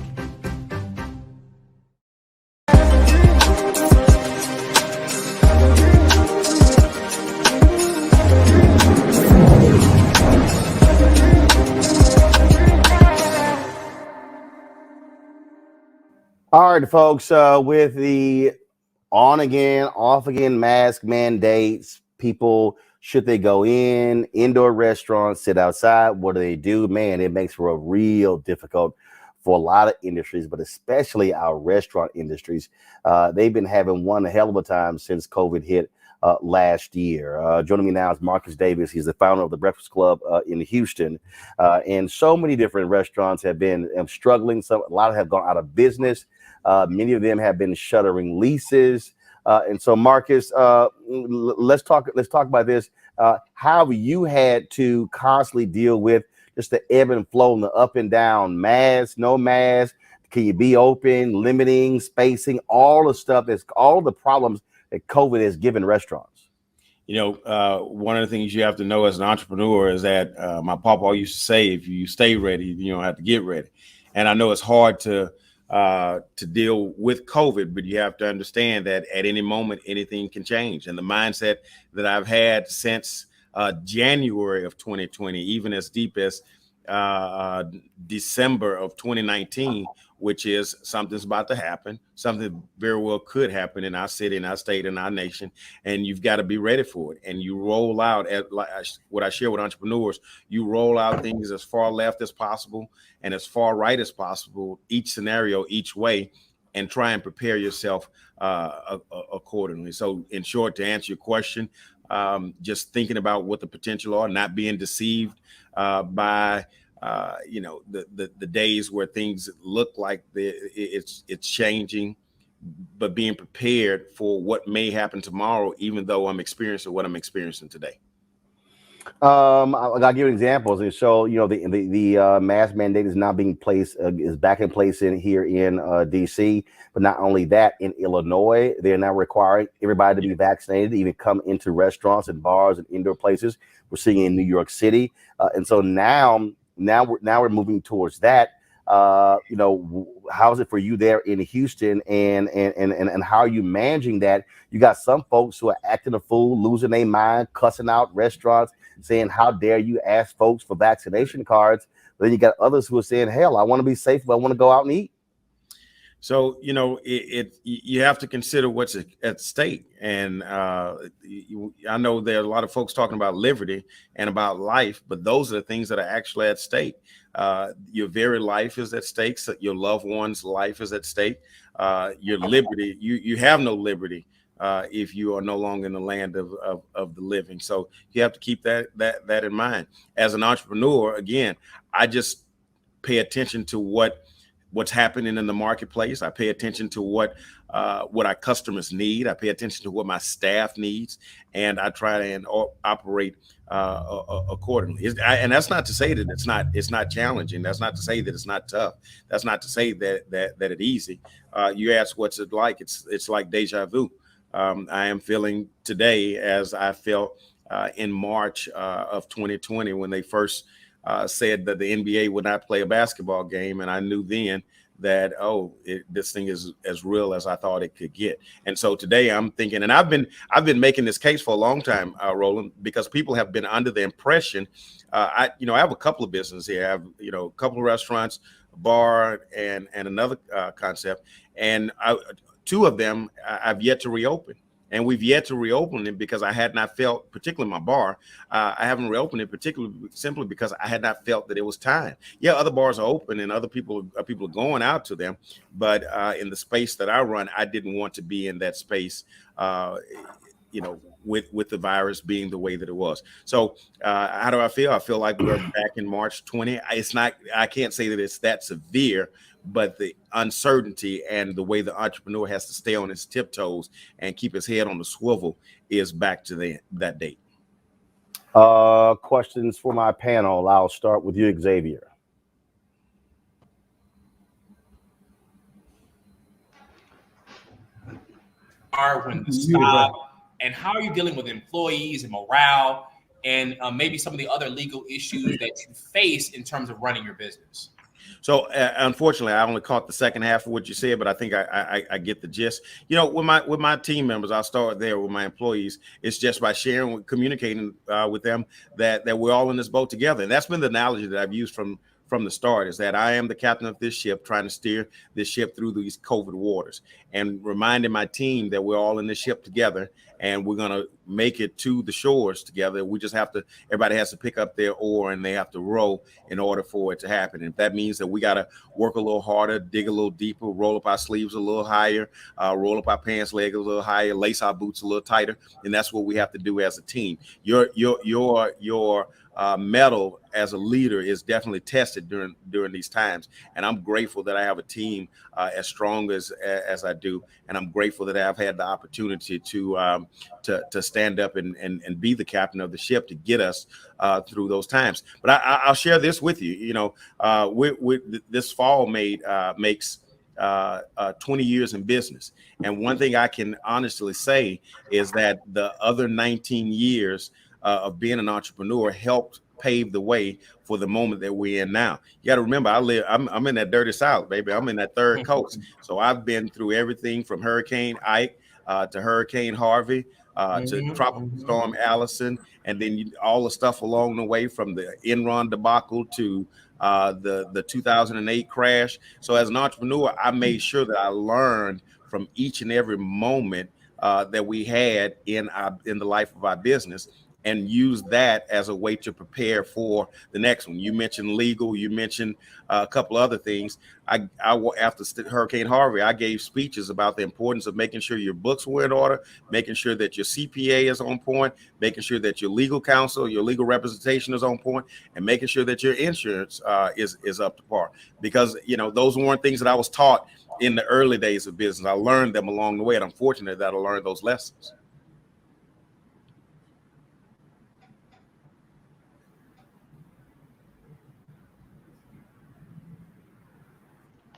All right, folks, with the on again, off again mask mandates, people, should they go in, indoor restaurants, sit outside, what do? Man, it makes for a real difficult for a lot of industries, but especially our restaurant industries. They've been having one hell of a time since COVID hit last year. Joining me now is Marcus Davis. He's the founder of the Breakfast Club in Houston. And so many different restaurants have been struggling. A lot have gone out of business. Many of them have been shuttering leases. And so, Marcus, let's talk about this. How have you had to constantly deal with just the ebb and flow and the up and down, mask, no mask? Can you be open, limiting, spacing, all the stuff all the problems that COVID has given restaurants? You know, one of the things you have to know as an entrepreneur is that my papa used to say, if you stay ready, you don't have to get ready. And I know it's hard to deal with COVID, but you have to understand that at any moment, anything can change. And the mindset that I've had since January of 2020, even as deep as December of 2019, which is something's about to happen, something very well could happen in our city, in our state, in our nation, and you've got to be ready for it. And you roll out, what I share with entrepreneurs, you roll out things as far left as possible and as far right as possible, each scenario, each way, and try and prepare yourself accordingly. So in short, to answer your question, just thinking about what the potential are, not being deceived by the days where things look like it's changing, but being prepared for what may happen tomorrow, even though I'm experiencing what I'm experiencing today. I'll give you examples and show, the mask mandate is now being placed, is back in place here in DC. But not only that, in Illinois, they're now requiring everybody to be vaccinated to even come into restaurants and bars and indoor places. We're seeing in New York City, and so now we're moving towards that. How is it for you there in Houston, and how are you managing that? You got some folks who are acting a fool, losing their mind, cussing out restaurants, saying, how dare you ask folks for vaccination cards? But then you got others who are saying, hell, I want to be safe, but I want to go out and eat. So, you have to consider what's at stake. And I know there are a lot of folks talking about liberty and about life, but those are the things that are actually at stake. Your very life is at stake. So your loved one's life is at stake. Your liberty, you have no liberty if you are no longer in the land of the living. So you have to keep that in mind. As an entrepreneur, again, I just pay attention to what's happening in the marketplace. I pay attention to what our customers need. I pay attention to what my staff needs, and I try and operate accordingly. And that's not to say that it's not challenging. That's not to say that it's not tough. That's not to say that it's easy. You ask what's it like? It's like deja vu. I am feeling today as I felt in March of 2020 when they first said that the NBA would not play a basketball game, and I knew then that this thing is as real as I thought it could get. And so today I'm thinking, and I've been making this case for a long time, Roland, because people have been under the impression. I have a couple of businesses here. I have a couple of restaurants, a bar, and another concept, and two of them I've yet to reopen. And we've yet to reopen it because I had not felt, particularly my bar, I haven't reopened it particularly simply because I had not felt that it was time. Yeah, other bars are open and other people are going out to them. But in the space that I run, I didn't want to be in that space, with the virus being the way that it was. So how do I feel? I feel like we're back in March 20. I can't say that it's that severe, but the uncertainty and the way the entrepreneur has to stay on his tiptoes and keep his head on the swivel is back to that date. Questions for my panel. I'll start with you, Xavier. When to stop, and how are you dealing with employees and morale, and maybe some of the other legal issues that you face in terms of running your business? So unfortunately, I only caught the second half of what you said, but I think I get the gist. With my team members, I'll start there with my employees. It's just by sharing, communicating with them that we're all in this boat together. And that's been the analogy that I've used from the start, is that I am the captain of this ship, trying to steer this ship through these COVID waters, and reminding my team that we're all in this ship together and we're going to make it to the shores together. We just everybody has to pick up their oar and they have to row in order for it to happen. And if that means that we got to work a little harder, dig a little deeper, roll up our sleeves a little higher, roll up our pants leg a little higher, lace our boots a little tighter, and that's what we have to do as a team. Your mettle as a leader is definitely tested during these times, and I'm grateful that I have a team as strong as I do, and I'm grateful that I've had the opportunity to stand up and be the captain of the ship to get us through those times. But I'll share this with you. This fall makes 20 years in business, and one thing I can honestly say is that the other 19 years of being an entrepreneur helped pave the way for the moment that we're in now. You got to remember, I'm in that dirty South, baby. I'm in that third coast. So I've been through everything from Hurricane Ike to Hurricane Harvey to Tropical Storm Allison, and then all the stuff along the way from the Enron debacle to the 2008 crash. So as an entrepreneur, I made sure that I learned from each and every moment that we had in the life of our business, and use that as a way to prepare for the next one. You mentioned legal, you mentioned a couple other things. After Hurricane Harvey, I gave speeches about the importance of making sure your books were in order, making sure that your CPA is on point, making sure that your legal counsel, your legal representation is on point, and making sure that your insurance is up to par. Because those weren't things that I was taught in the early days of business. I learned them along the way, and I'm fortunate that I learned those lessons.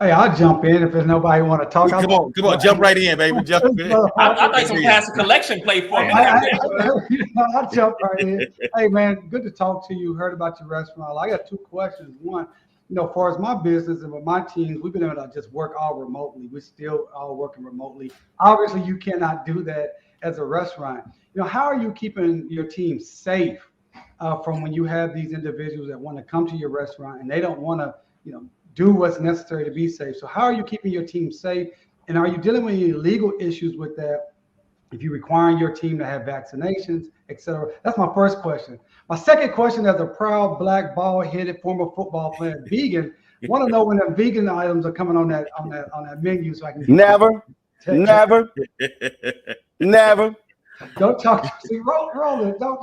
Hey, I'll jump in if there's nobody want to talk. Come on, jump right in, baby. Jump in. I thought you passed a collection plate for me. I'll jump right in. Hey, man, good to talk to you. Heard about your restaurant. I got two questions. One, as far as my business and with my teams, we've been able to just work all remotely. We're still all working remotely. Obviously, you cannot do that as a restaurant. How are you keeping your team safe from when you have these individuals that want to come to your restaurant and they don't want to, do what's necessary to be safe? So how are you keeping your team safe? And are you dealing with any legal issues with that? If you require your team to have vaccinations, et cetera? That's my first question. My second question, as a proud Black bald-headed former football player, vegan, want to know when the vegan items are coming on that menu so I can never. Don't talk to me. Roland, don't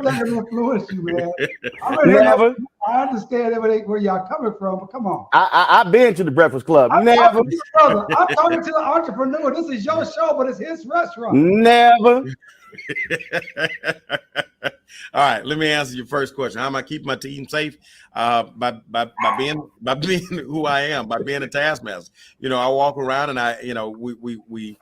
let him influence you, man. I understand where y'all coming from, but come on. I've been to the Breakfast Club. I'm talking to the entrepreneur. This is your show, but it's his restaurant. Never. All right, let me answer your first question. How am I keeping my team safe? By being who I am, by being a taskmaster. I walk around and we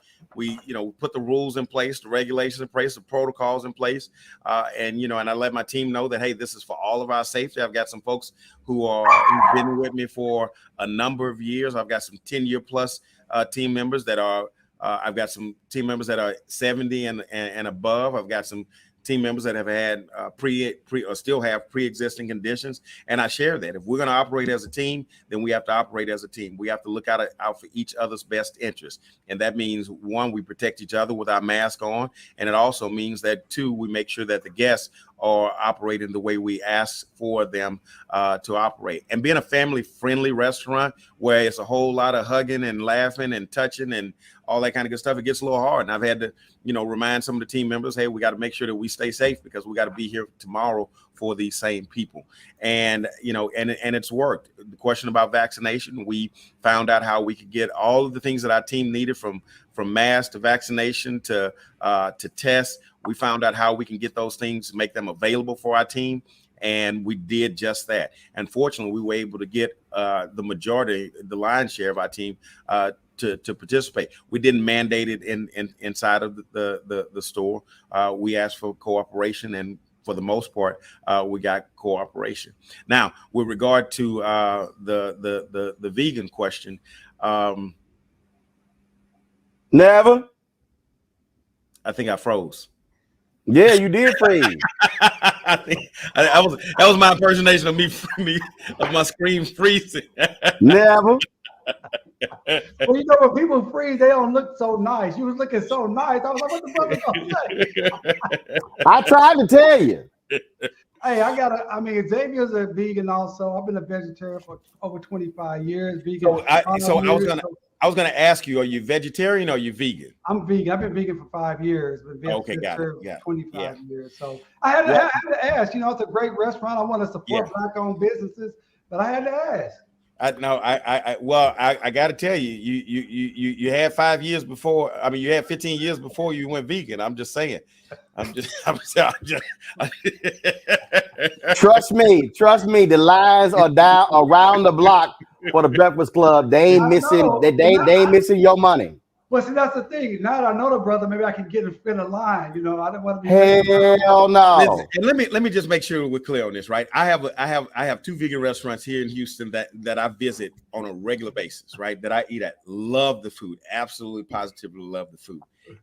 put the rules in place, the regulations in place, the protocols in place, and I let my team know that, hey, this is for all of our safety. I've got some folks who've been with me for a number of years. I've got some 10-year plus team members that are. I've got some team members that are 70 and above. I've got some team members that have had or still have pre-existing conditions, and I share that. If we're going to operate as a team, then we have to operate as a team. We have to look out for each other's best interest, and that means, one, we protect each other with our mask on, and it also means that, two, we make sure that the guests are operating the way we ask for them to operate. And being a family-friendly restaurant where it's a whole lot of hugging and laughing and touching and all that kind of good stuff, it gets a little hard. And I've had to, remind some of the team members, hey, we got to make sure that we stay safe because we got to be here tomorrow for these same people. And, and it's worked. The question about vaccination, we found out how we could get all of the things that our team needed, from masks to vaccination to tests. We found out how we can get those things, make them available for our team. And we did just that. And fortunately, we were able to get the majority, the lion's share of our team to participate. We didn't mandate it inside of the store. We asked for cooperation, and for the most part, we got cooperation. Now, with regard to the vegan question, never. I think I froze. Yeah, you did freeze. I think that was my impersonation of me of my screen freezing. Never. Well, when people freeze, they don't look so nice. You was looking so nice. I was like, what the brother gonna say? I tried to tell you. Hey, Xavier's a vegan also. I've been a vegetarian for over 25 years. Vegan. I was gonna ask you, are you vegetarian or are you vegan? I'm vegan. I've been vegan for 5 years. Okay, got it. For 25 years. So I had to ask. It's a great restaurant. I want to support Black-owned businesses, but I had to ask. I got to tell you, you had 5 years before. I mean, you had 15 years before you went vegan. I'm just saying. Trust me. The lines are down around the block for the Breakfast Club. They ain't missing. They ain't missing your money. Well, see, that's the thing. Now that I know the brother, maybe I can get in a line. I don't want to be. Hell no. Listen, and let me just make sure we're clear on this, right? I have 2 vegan restaurants here in Houston that I visit on a regular basis, right? That I eat at. Love the food. Absolutely, positively love the food.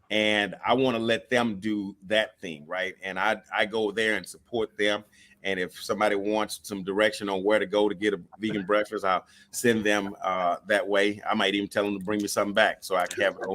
And I want to let them do that thing, right? And I go there and support them. And if somebody wants some direction on where to go to get a vegan breakfast, I'll send them that way. I might even tell them to bring me something back so I can have it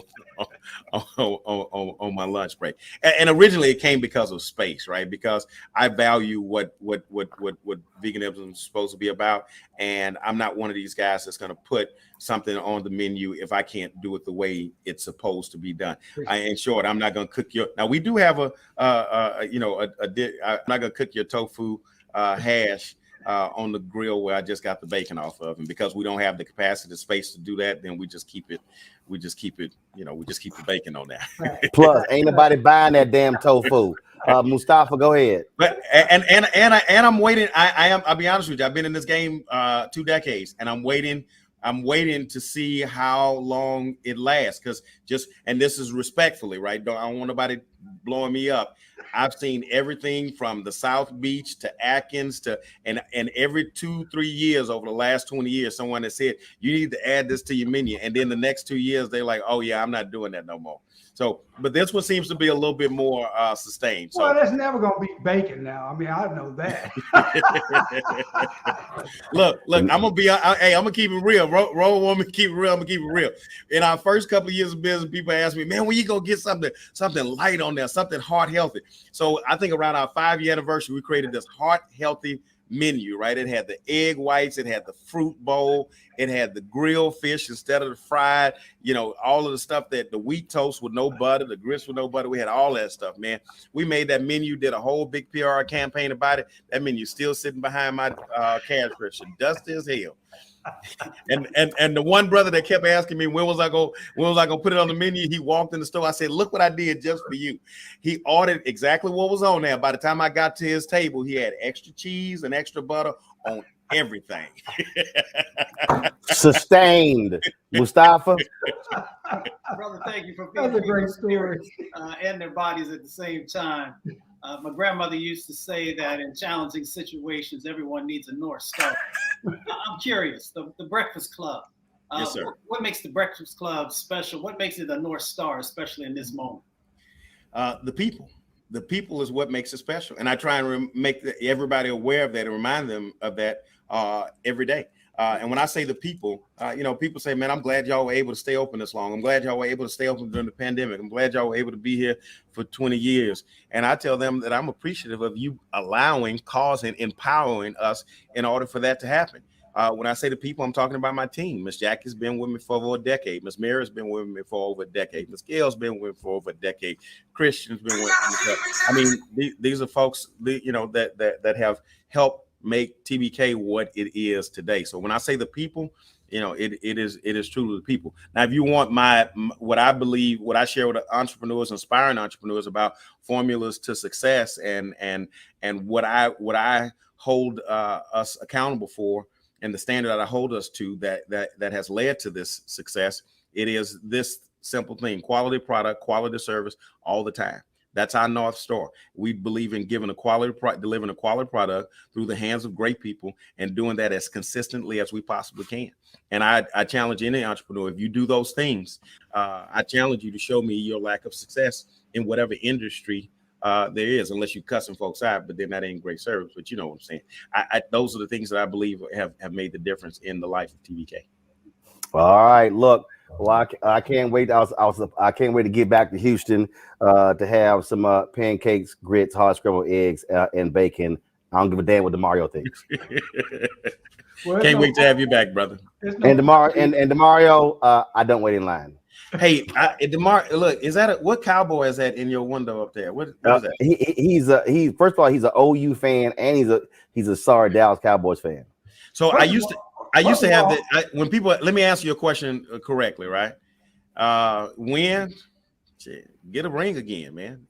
on my lunch break. And originally it came because of space, right? Because I value what veganism is supposed to be about. And I'm not one of these guys that's going to put something on the menu if I can't do it the way it's supposed to be done. In short, I'm not going to cook your. Now we do have I'm not going to cook your tofu hash on the grill where I just got the bacon off of, and because we don't have the capacity, the space to do that, then we just keep it. We just keep the bacon on there. Plus, ain't nobody buying that damn tofu. Mustafa, go ahead. But and I'm waiting. I'll be honest with you. I've been in this game 2 decades, and I'm waiting I'm waiting to see how long it lasts, because and this is respectfully, right? I don't want nobody blowing me up. I've seen everything from the South Beach to Atkins and every 2-3 years over the last 20 years, someone has said, you need to add this to your menu. And then the next 2 years, they're like, oh yeah, I'm not doing that no more. So, but this one seems to be a little bit more sustained. So, well, that's never going to beat bacon now. I mean, I know that. look, I'm going to be, hey, I'm going to keep it real. Roll want me to keep it real. I'm going to keep it real. In our first couple of years of business, people ask me, man, when you going to get something light on there, something heart healthy? So I think around our 5-year anniversary, we created this heart healthy menu, right? It had the egg whites, it had the fruit bowl, it had the grilled fish instead of the fried, all of the stuff, that the wheat toast with no butter, the grits with no butter. We had all that stuff, man. We made that menu, did a whole big PR campaign about it. That menu still sitting behind my cash register, dusty as hell. And the one brother that kept asking me when was I gonna put it on the menu, he walked in the store. I said, look what I did just for you. He ordered exactly what was on there. By the time I got to his table, he had extra cheese and extra butter on everything. Sustained, Mustafa. Brother, thank you for being That's a great story. And their bodies at the same time. My grandmother used to say that in challenging situations, everyone needs a North Star. I'm curious, the Breakfast Club. Yes, sir. What makes the Breakfast Club special? What makes it a North Star, especially in this moment? The people. The people is what makes it special. And I try and make everybody aware of that and remind them of that every day. And when I say the people, people say, man, I'm glad y'all were able to stay open this long. I'm glad y'all were able to stay open during the pandemic. I'm glad y'all were able to be here for 20 years. And I tell them that I'm appreciative of you allowing, causing, empowering us in order for that to happen. When I say the people, I'm talking about my team. Miss Jackie's been with me for over a decade. Miss Mary's been with me for over a decade. Miss Gail's been with me for over a decade. Christian's been with me. I mean, these are folks, that have helped make TBK what it is today. So when I say the people, it is truly the people. Now, if you want what I believe, what I share with entrepreneurs, inspiring entrepreneurs about formulas to success, and what I hold us accountable for, and the standard that I hold us to that has led to this success, it is this simple thing: quality product, quality service all the time. That's our North Star. We believe in giving delivering a quality product through the hands of great people, and doing that as consistently as we possibly can. And I challenge any entrepreneur, if you do those things, I challenge you to show me your lack of success in whatever industry there is, unless you're cussing folks out, but then that ain't great service. But you know what I'm saying. Those are the things that I believe have made the difference in the life of TBK. All right, look. Well, I can't wait. I can't wait to get back to Houston to have some pancakes, grits, hard scrambled eggs, and bacon. I don't give a damn what DeMario thinks. Can't wait to have you back, brother. And DeMario, I don't wait in line. Hey, DeMario, look, what Cowboy is that in your window up there? What is that? He's first of all, he's an OU fan, and he's a sorry Dallas Cowboys fan. So I used to have that when people, let me answer your question correctly, right? Get a ring again, man.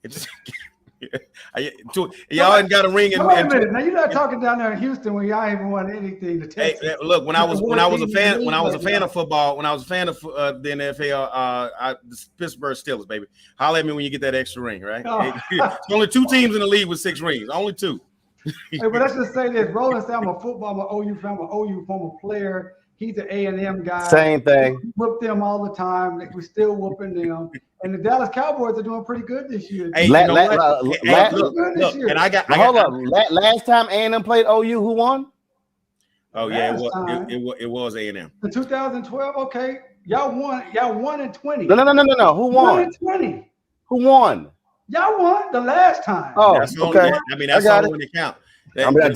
Y'all ain't got a ring. Wait a minute. Now you're not talking down there in Houston where y'all even won anything to Texas. Hey, look, when I was a fan of football, when I was a fan of the NFL, the Pittsburgh Steelers, baby. Holler at me when you get that extra ring, right? Oh. There's only 2 teams in the league with 6 rings. Only 2. Hey, but let's just say this: Roland said I'm a football, I'm an OU fan, I'm an OU former player. He's an A&M guy. Same thing. We whoop them all the time. We're still whooping them. And the Dallas Cowboys are doing pretty good this year. Hey, look, and hold up. Last time A&M played OU, who won? Oh yeah, it was A&M. In 2012, okay, y'all won in 20. No. Who won? 1 in 20. Who won? Y'all won the last time. Oh, that's okay. That's all when it count. I'm trying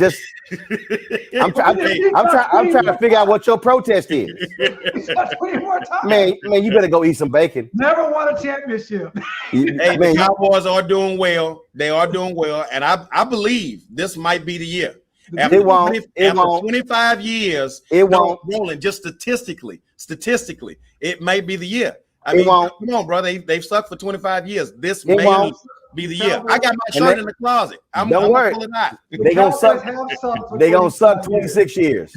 to figure out what your protest is. 20 more times. Man, you better go eat some bacon. Never won a championship. The Cowboys are doing well. They are doing well, and I believe this might be the year. After 25 years, it won't. Rolling just statistically, it may be the year. I mean, come on, bro. They've sucked for 25 years. This may be the year. I got my shirt in the closet. Don't worry. They gonna suck. They gonna suck 26 years.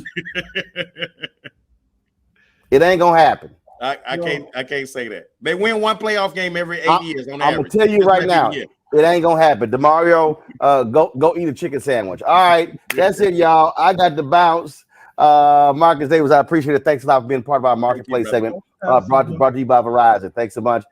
It ain't gonna happen. I can't say that. They win one playoff game every 8 years on I'm average. gonna tell you right now, it ain't gonna happen. DeMario, go eat a chicken sandwich. All right, that's it, y'all. I got to bounce. Marcus Davis, I appreciate it. Thanks a lot for being part of our marketplace segment. Brought to you by Verizon. Thanks so much.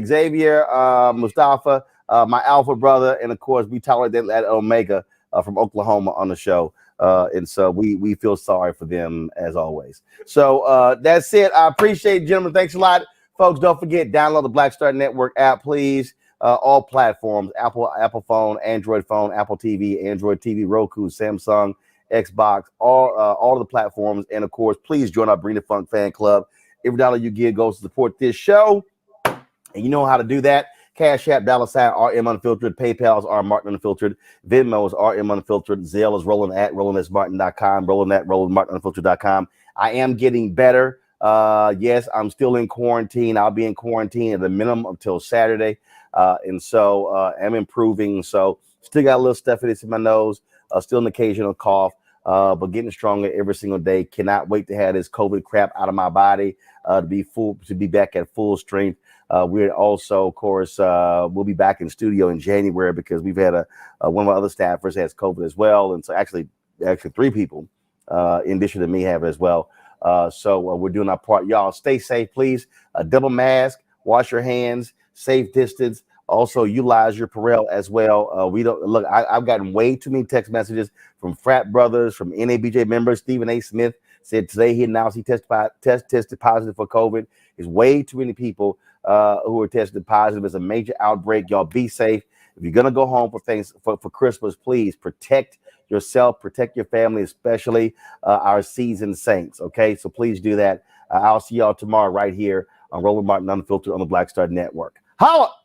Xavier, Mustafa, my alpha brother, and of course, we tolerate them at Omega from Oklahoma on the show. And so we feel sorry for them as always. So that's it. I appreciate it, gentlemen. Thanks a lot, folks. Don't forget, download the Black Star Network app, please. All platforms: Apple phone, Android phone, Apple TV, Android TV, Roku, Samsung, Xbox, all of the platforms. And of course, please join our Bring the Funk fan club. Every dollar you give goes to support this show, and you know how to do that. Cash App, $ RM Unfiltered. PayPal is R Martin Unfiltered. Venmo is RM Unfiltered. Zelle is Roland at RolandSMartin.com. Roland at RolandMartinUnfiltered.com. I am getting better. Yes, I'm still in quarantine. I'll be in quarantine at the minimum until Saturday. And so I'm improving. So still got a little stuffiness in my nose. Still an occasional cough. But getting stronger every single day. Cannot wait to have this COVID crap out of my body. To be back at full strength. We're also, of course, we'll be back in studio in January because we've had one of our other staffers has COVID as well, and so actually 3 people, in addition to me, have it as well. So we're doing our part. Y'all stay safe, please. Double mask, wash your hands, safe distance. Also utilize your Purell as well. We don't look. I've gotten way too many text messages from frat brothers, from NABJ members. Stephen A. Smith said today he announced he tested positive for COVID. There's way too many people who are tested positive. It's a major outbreak. Y'all be safe. If you're gonna go home for Christmas, please protect yourself, protect your family, especially our seasoned saints. Okay, so please do that. I'll see y'all tomorrow right here on Roland Martin Unfiltered on the Black Star Network. Holla!